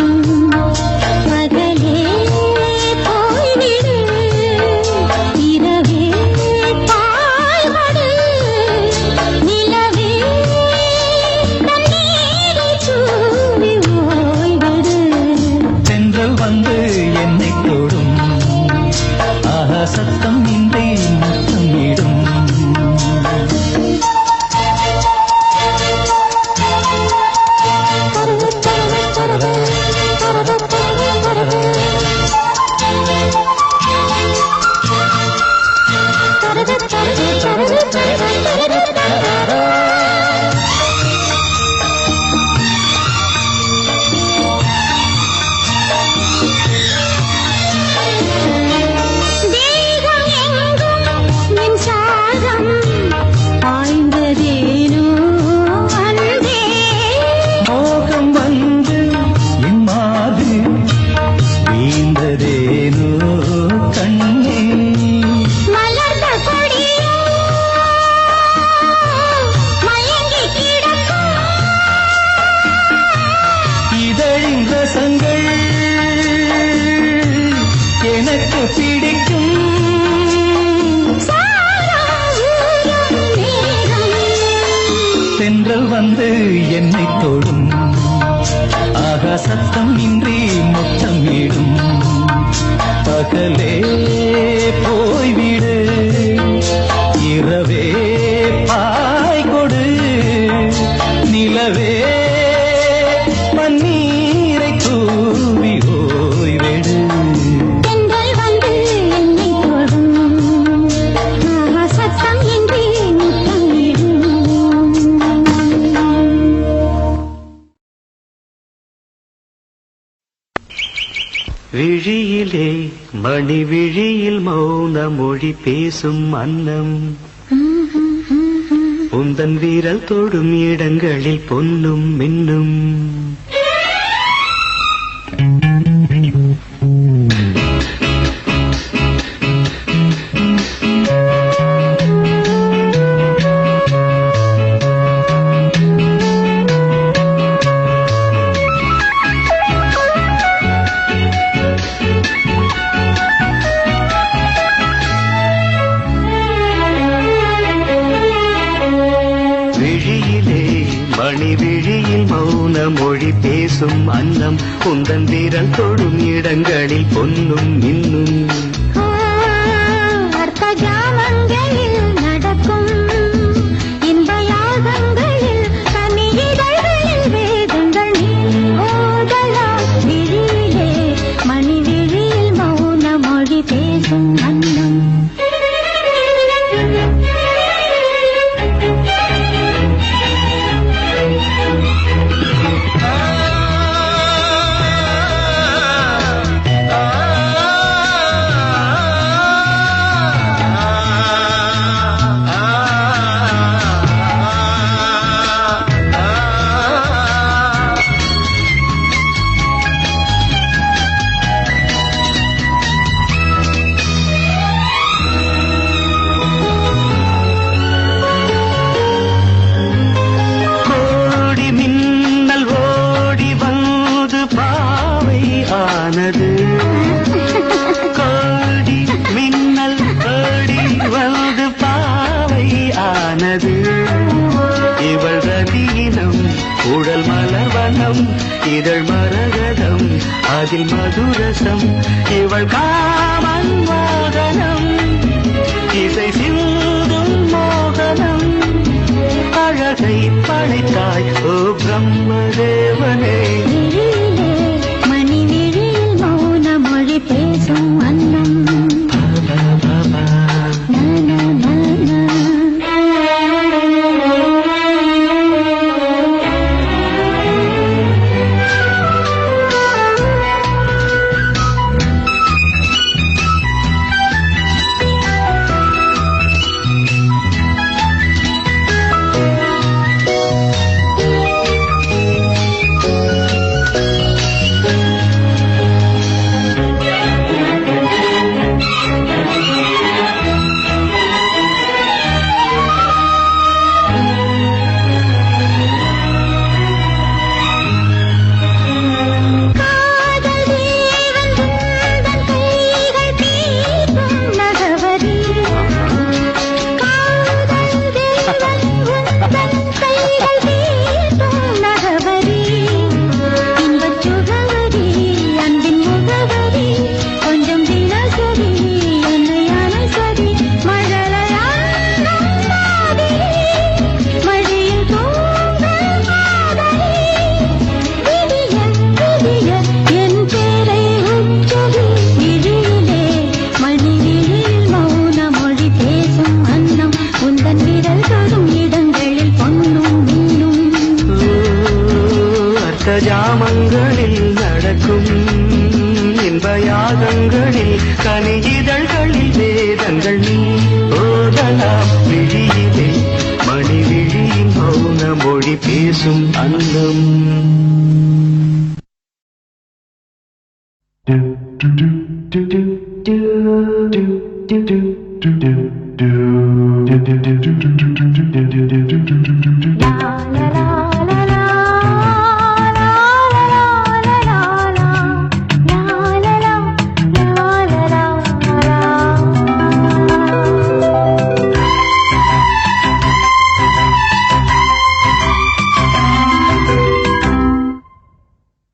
பகலே போய்விடு இரவே பாய்வடு நிலவே தண்ணீரை தூவி ஓய்வடு தென்றல் வந்து என்னை தொடும் ஆஹா சத்தம் இன்றி முத்தமிடும் தேகம் எங்கும் மின்சாரம் பாய்ந்ததேனோ அன்பே மோகம் வந்து என் மாது வீழ்ந்ததேனோ கண்ணே மலர்ந்த கொடியோ மயங்கி கிடக்கும் இதழின் ரசங்கள் எனக்கு பிடிக்கும் சாரம் ஊறும் மேகம் தென்றல் வந்து என்னை தொடும் ஆகா சத்தம் இன்றி முத்தமிடும் பகலே போய்விடு இரவே பாய் கொடு நிலவே பன்னீரை தூவி ஓய்வெடு தென்றல் வந்து என்னை தொடும் ஆஹா சத்தம் இன்றி முத்தமிடும் விழியிலே மணி விழியில் மௌன மொழி பேசும் அன்னம் உந்தன் வீரல் தொடும் இடங்களில் பொன்னும் மின்னும் விழியிலே மணி விழியில் மௌன மொழி பேசும் அன்னம் உந்தன் வீரல் தொடும் இடங்களில் பொன்னும் மின்னும் அர்த்த ஜாமங்களில் நடக்கும் இன்ப யாகங்களில் கனியிதழ்களில் வேதங்கள் நீ ஓதலாம் விழியிலே மணி விழியில் மௌன மொழி பேசும் அன்னம் ஆ ஆனது கோடி மின்னல் கோடி வந்து பாவை ஆனது இவள் ரதீனம் உடல் மலர்வனம் இதழ் மரகதம் அதில் மதுரசம் இவள் காமன் மோகனம் இசை சிந்தும் மோகனம் அழகை படைத்தாய் ஓ பிரம்மதேவனே மணி விழியில் மௌன மொழி பேசும் அன்னம் ஜாமங்களில் நடக்கும் இன்பயாகங்களில் கனியிதழ்களில் வேதங்கள் நீ ஓதலாம் விழியிலே மணி விழியின் மௌன மொழி பேசும் அன்னம்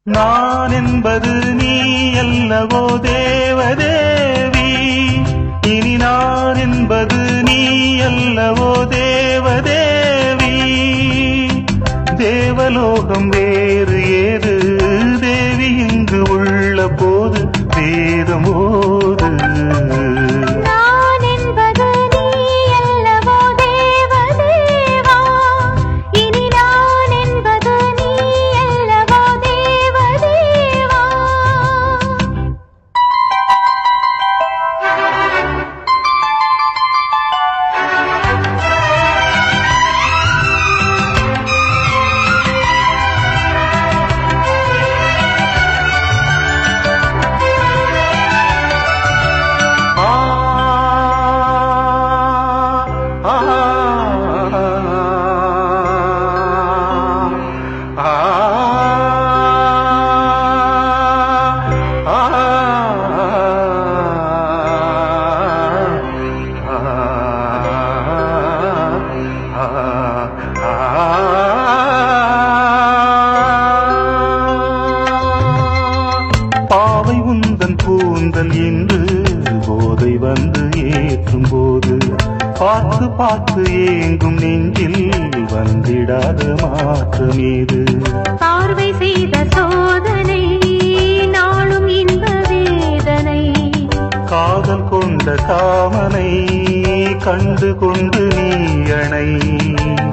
நான் என்பது நீ அல்லவோ தேவதேவி இனி நான் என்பது நீ அல்லவோ தேவதேவி தேவலோகம் வேறு ஏது தேவி இங்கு உள்ள போது வேதமோது பாவை உந்தன் கூந்தல் என்று போதை வந்து ஏற்றும் போது பார்த்து பார்த்து ஏங்கும் நெஞ்சில் வந்திடாத மாற்றம் ஏது பார்வை செய்த சோதனை நாளும் இன்ப வேதனை காதல் கொண்ட காமனை கண்டு கொண்டு நீ அணை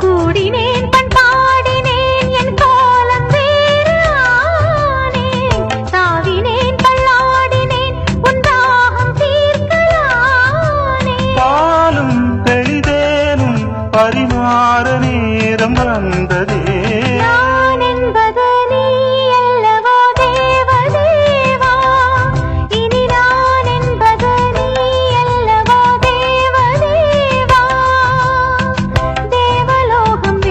கூடினேன் பண்பாடினேன் என் காலம் வேறு ஆனேன் சாவினேன் பல்லாடினேன் உன் தாகம் தீர்க்கலானே பாலும் தெளிதேனும் பரிமாற நேரம் வந்ததே நான் என்பது நீ அல்லவோ தேவதேவா இனி நான் என்பது நீ அல்லவோ தேவதேவா தேவலோகம்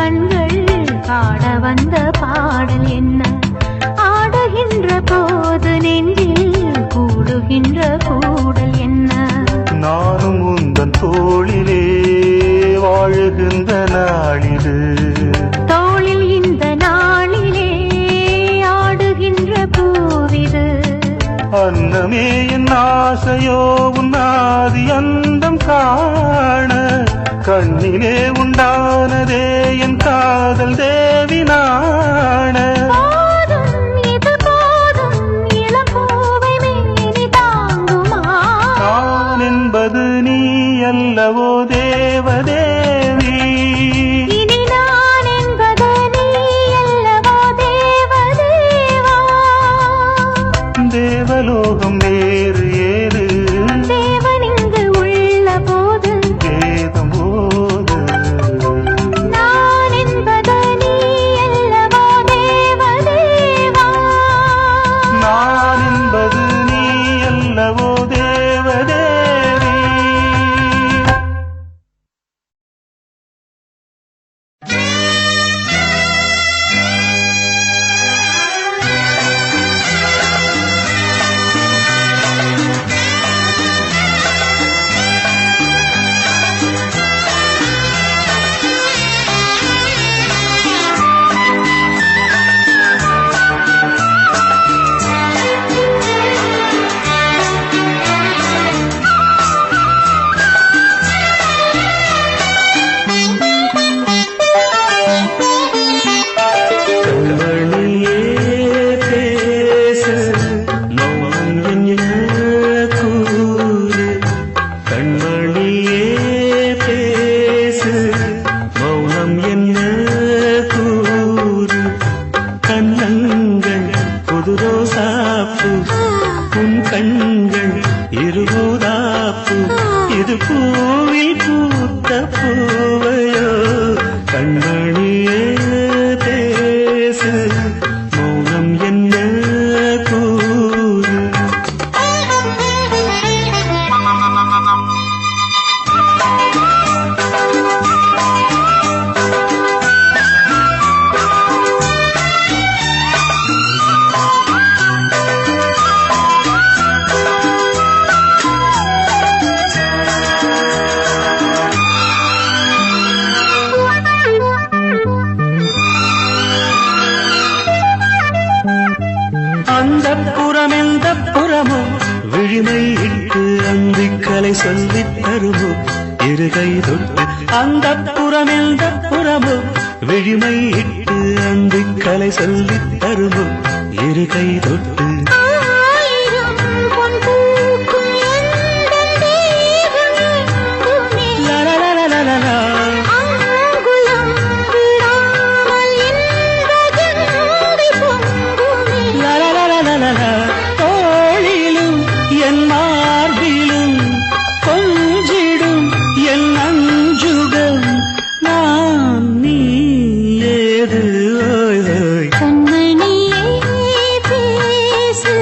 கண்கள் பாட வந்த பாடல் என்ன ஆடுகின்ற போது நெஞ்சில் கூடுகின்ற கூடல் என்ன நானும் உந்தன் தோளிலே வாழுகின்ற நாளிது தோளில் இந்த நாளிலே ஆடுகின்ற பூவிது அன்னமே என் ஆசையோ உன்னாதி அந்தம் காண கண்ணிலே உண்டானதே என் காதல் தேவி நாண இது போதும் இளம்பூவை மேனி தாங்குமா நான் என்பது நீ அல்லவோ தேவதேவி இனி நான் என்பது நீ அல்லவோ தேவதேவா தேவலோகம் வேறு ஏது தேவனிங்கு உள்ள போது வேதம் போது நான் என்பது நீ அல்லவோ தேவதேவா நான் என்பது நீ அல்லவோ தேவதேவி சொல்லித் தருமோ இருகை தொட்டு அந்த புறமில் புறமோ விழிமை இட்டு அந்த கலை சொல்லித் தருமோ இருகை தொட்டு பேசு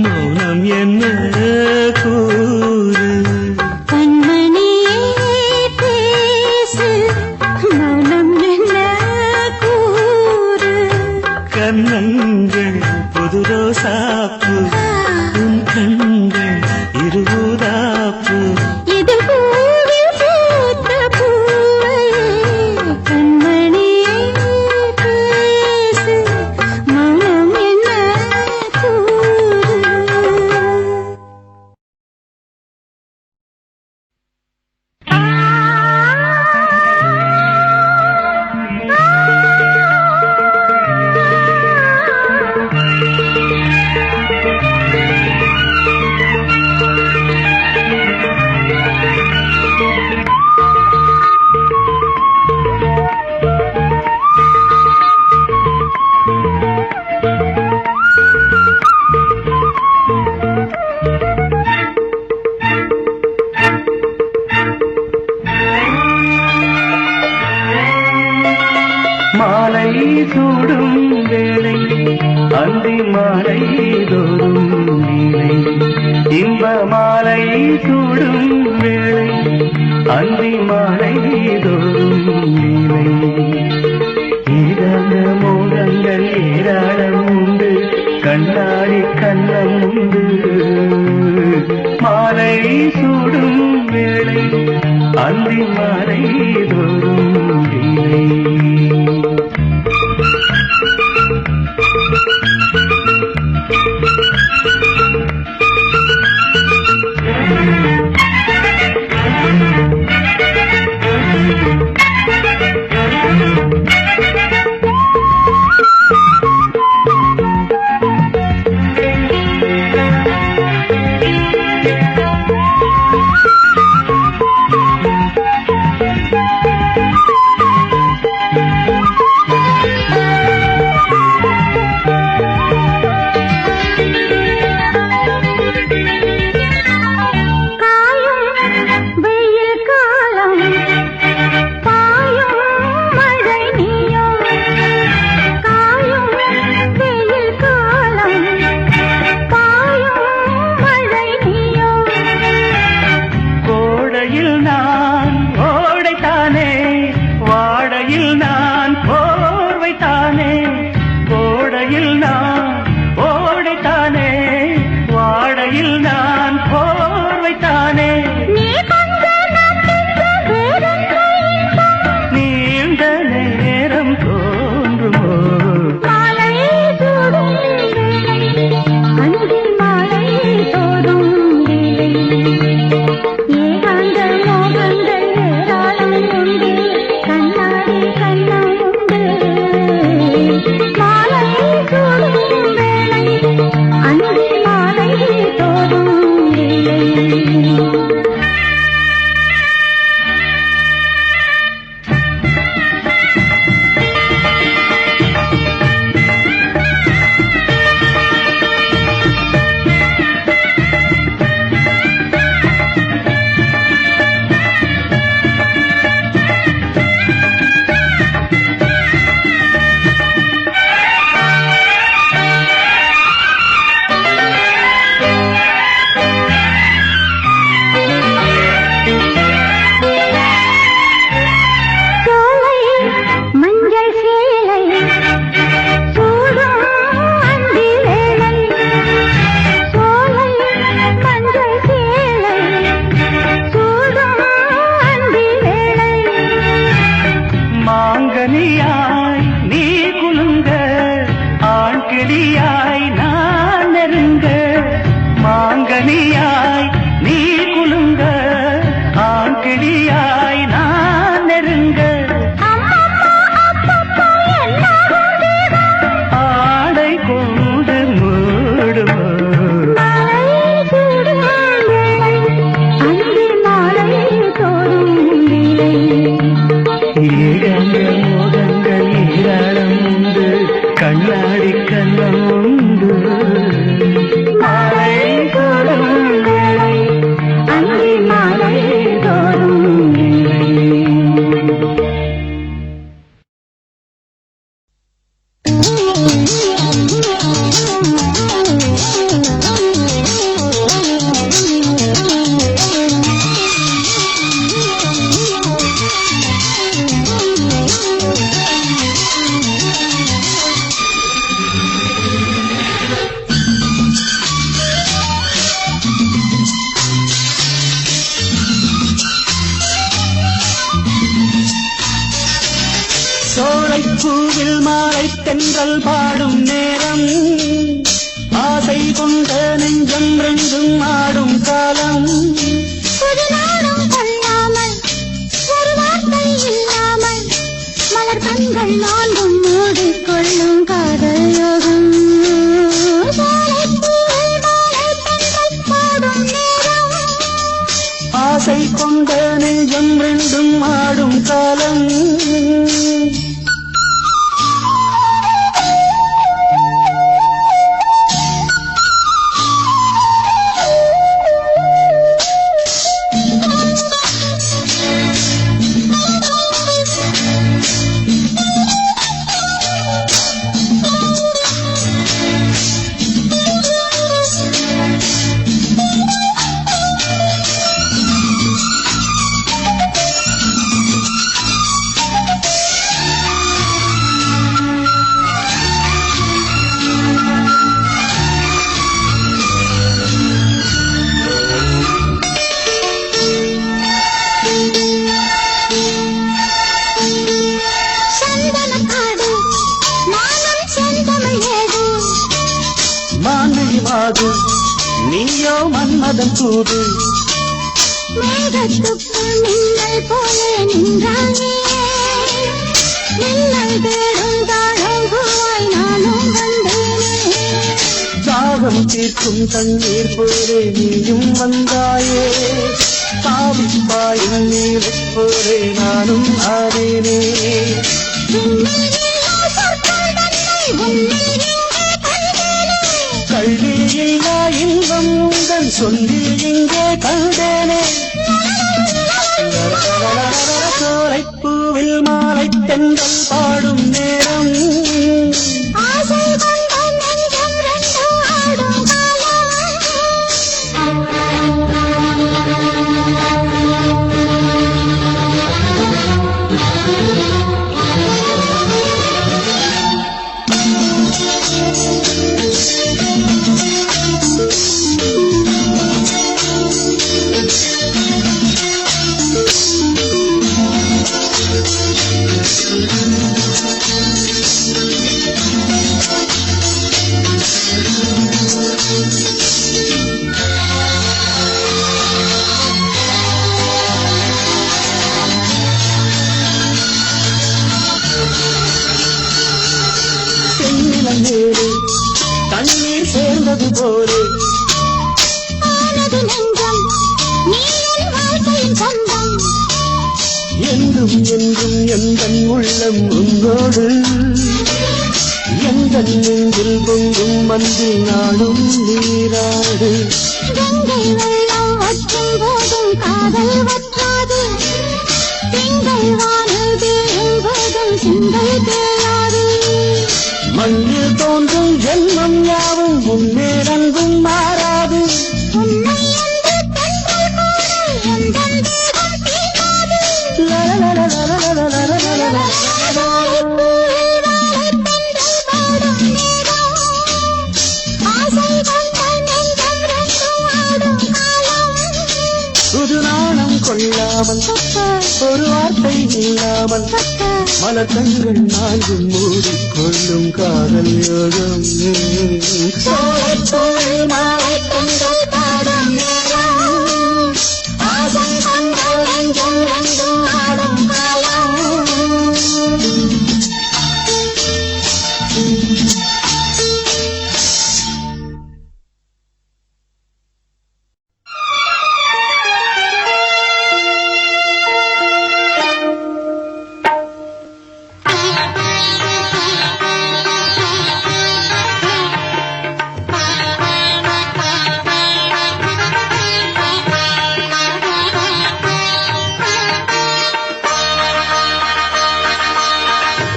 மௌனம் என்ன கூறு கண்மணியே பேசு மௌனம் என்ன கூறு கண்ணங்கள் புது ரோசாப்பு உன் கண்கள் இருபூதாப்பு இது பூவில் பூத்த பூவையே கண்மணியே பேசு மௌனம் என்ன கூறு மாலை சூடும் வேளை அந்தி மாலை தோறும் நீலை இன்ப மாலை சூடும் வேளை அந்தி மாலை தோறும் நீலை ஈரங்க மோகங்கள் ஏராளம் உண்டு கண்ணாடி கண்ணம் உண்டு மாலை சூடும் வேளை அந்தி மாலை தோறும் நீலை சோலைப்பூவில் மாலை தென்றல் பாடும் நேரம் ஆசை கொண்ட நெஞ்சம் ரெண்டும் ஆடும் காலம் ஒரு நாளும் கொள்ளாமல் ஒரு வார்த்தை இல்லாமல் மலர் கண்கள் நான்கும் மூடிக்கொள்ளும் காதல் யோகம் சோலைப்பூவில் மாலை தென்றல் பாடும் நேரம் ஆசை கொண்ட நெஞ்சம் ரெண்டும் ஆடும் காலம் நீயோ மன்மதன் தூது மேகத்துக்குள் மின்னல் போல நின்றானே மின்னல் தேடும் தாழம் பூவாய் நானும் வந்தேனே தாகம் தீர்க்கும் தண்ணீர் போலே நீயும் வந்தாயே தாவிப்பாயும் நீரைப் போலே நானும் ஆனேனே கல்வியில்லா இன்பம் உங்கள் சொல்லில் இங்கே கண்டேனே சோலைப்பூவில் மாலை தென்றல் பாடும் நேரம் ஆசை கொண்ட நெஞ்சம் ரெண்டு ஆடும் தண்ணீர் சேர்ந்தது போலே ஆனது நெஞ்சம் நீ என் வாழ்க்கையின் சொந்தம் என்றும் என்றும் எந்தன் உள்ளம் உன்னோடு எந்தன் நெஞ்சில் பொங்கும் மந்தில் நாடும் நீராடு கங்கை வெள்ளம் வற்றும் போதும் காதல் வற்றாது திங்கள் வானில் தேயும் போதும் சிந்தை தேயாது மண்ணில் தோன்றும் ஜென்மம் யாவும் முன்னே நன்கும் மாறாது உன்னை என்று தென்றல் கூட எந்தன் தேகம் தீண்டாது சோலைப்பூவில் மாலை தென்றல் பாடும் நேரம் ஆசை கொண்ட நெஞ்சம் ரெண்டும் ஆடும் காலம் புது நாணம் கொள்ளாமல் ஒரு வார்த்தை இல்லாமல் மலத்தங்கள் நான்கும் மூடிக்கொள்ளும் காதல் யோகம் சோலைப்பூவில் மாலை தென்றல் பாடும் நேரம் ஆசை கொண்ட நெஞ்சம் ரெண்டும் ஆடும் காலம்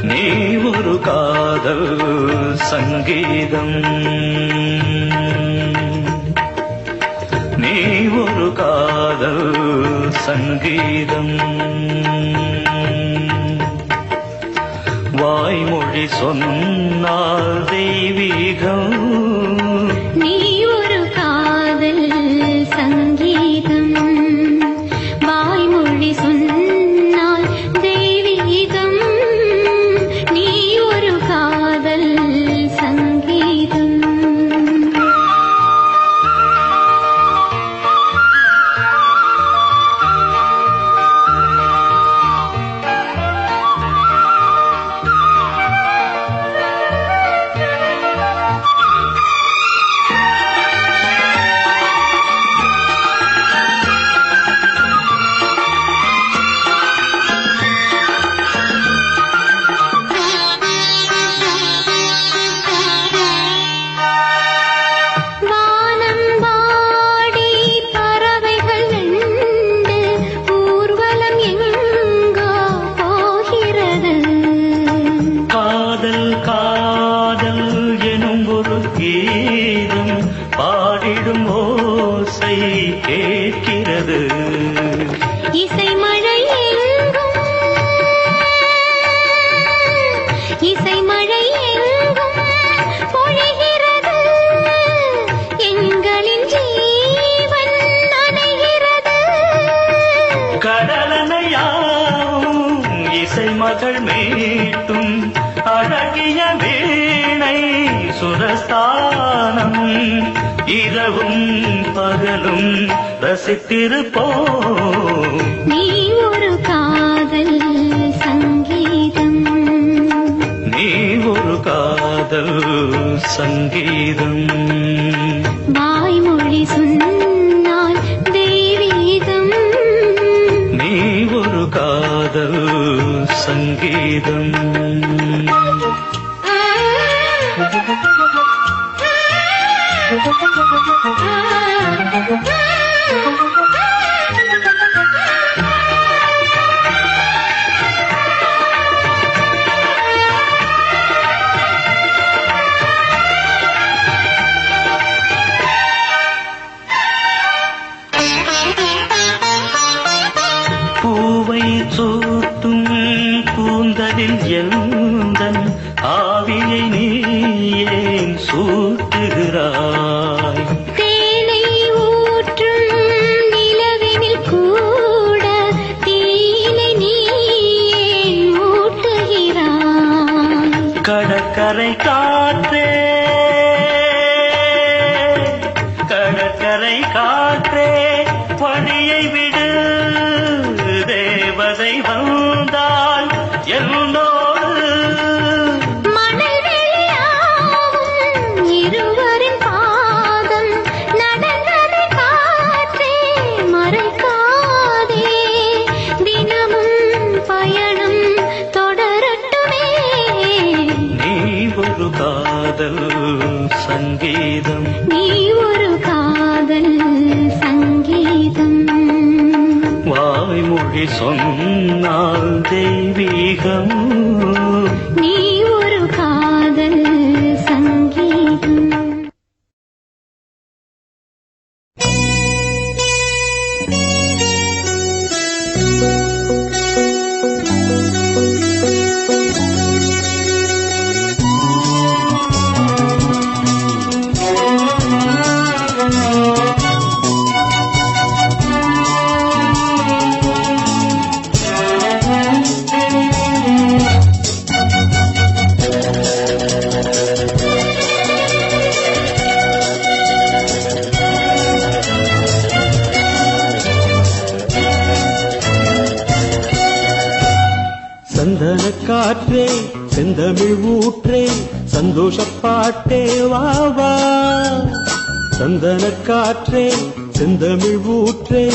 நீ ஒரு காதல் சங்கீதம் நீ ஒரு காதல் சங்கீதம் வாய்மொழி சொன்னால் தெய்வீகம் நீ ஒரு காதல் சங்கீதம் வாய்மொழி சொன்னால் தெய்வீகம் நீ பாடிடும் ஓசை கேட்கிறது. இசை மழை எங்கும் இசை மழை எங்கும் பொழிகிறது. எங்களின் ஜீவன் நனைகிறது. கடலனையாவும் இசை மகள் மீட்டும் அழகிய வீணை சுரஸ்தானம். இரவும் பகலும் ரசித்திருப்போம். நீ ஒரு காதல் சங்கீதம். நீ ஒரு காதல் சங்கீதம். வாய்மொழி சொன்னால் தெய்வீகம். நீ ஒரு காதல் சங்கீதம். பூவை சூட்டும் கூந்தலில் எந்தன் ஆவியை நீ ஏன் சூட்டுகிறாய்? தேனை ஊற்றும் நிலவினில் கூட தீனை நீ ஏன் ஊட்டுகிறாய்? கடற்கரை காற்றே கடற்கரை காற்றே பணியை விடு. தேவதை வந்தால் என்னோடு மணல் வெளியாகும் இருவரின் பாதம் நடந்ததை காற்றே மறைக்காதே. தினமும் பயணம் தொடரட்டுமே. நீ ஒரு காதல் சங்கீதம். நீ ஒரு காதல் சங்கீதம். வாய்மொழி சொன்னால் தெய்வீகம். நீ ஒரு காதல் சங்கீதம். சந்தன காற்றே செந்தமிழ் ஊற்றே சந்தோஷப்பாட்டே வாவா. சந்தன காற்றே செந்தமிழ் ஊற்றே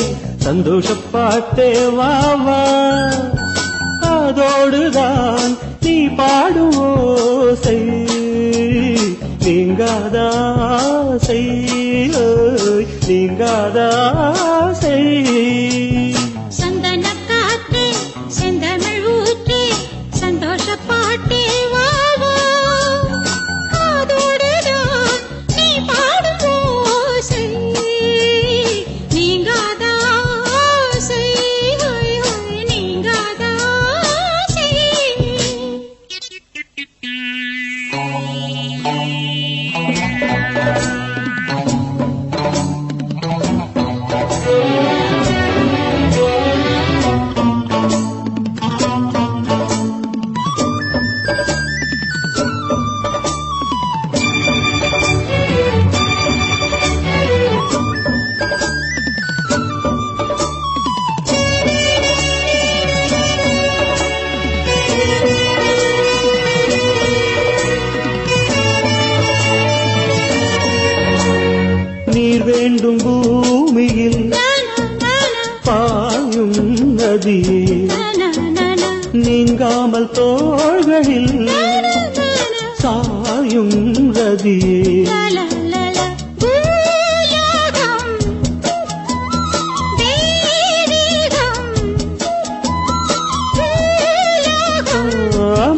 சந்தோஷப்பாட்டே வாவா. அதோடுதான் நீ பாடும் ஓசை நீங்காதாசை நீங்காதாசை. சந்தன காற்றே செந்தமிழ் ஊற்றே சந்தோஷப்பாட்டே வாவா. அதோடுதான் நீ பாடும் ஓசை நீங்காத ஆசை நீங்காத ஆசை. நீர் வேண்டும் பூமியில் பாயும் நதியே நீங்காமல் தோள்களில் சாயும் ரதியே.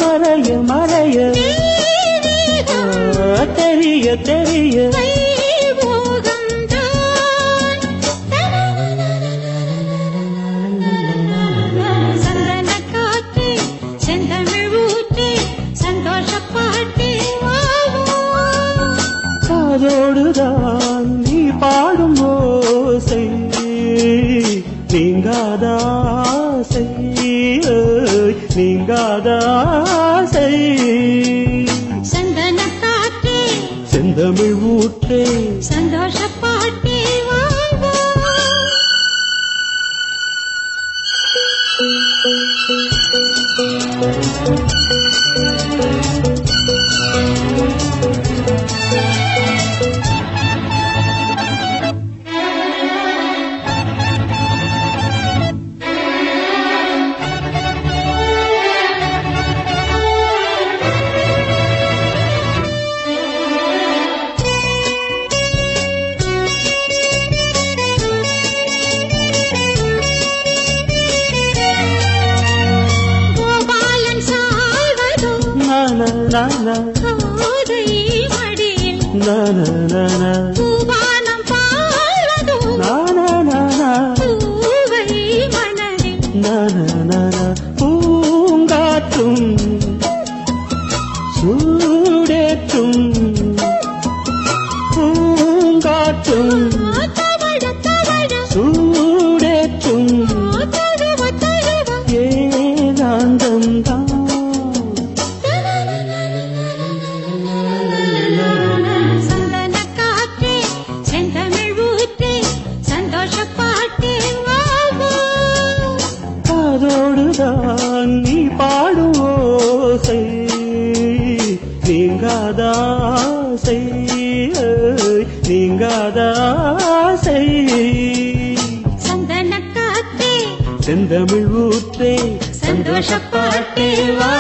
மறைய மறைய தெரிய தெரிய அதோடுதான் நீ பாடும் ஓசை நீங்காதாசை நீங்காதாசை சந்தன காற்றே செந்தமிழ் ஊற்றே சந்தோஷ பாட்டே வாழ்வா கோபாலன் சாய்வதோ நானா கோதை மடியில் நானா பூவானம் பாழ்வதோ நானா பூவை மனதில் நானா பூங்காற்றும் சூடேற்றும் பூங்காற்றும் தவழ தவழ சூடேற்றும் தழுவ தழுவ ஏகாந்தம் தான் சந்தன காற்றே செந்தமிழ் ஊற்றே சந்தோஷ பாட்டே வாழ்வா அதோடுதான் நீ பாடும் ஓசை நீங்காதாசை நீங்காதாசை சந்தன காற்றே செந்தமிழ் ஊற்றே சந்தோஷ பாட்டே வா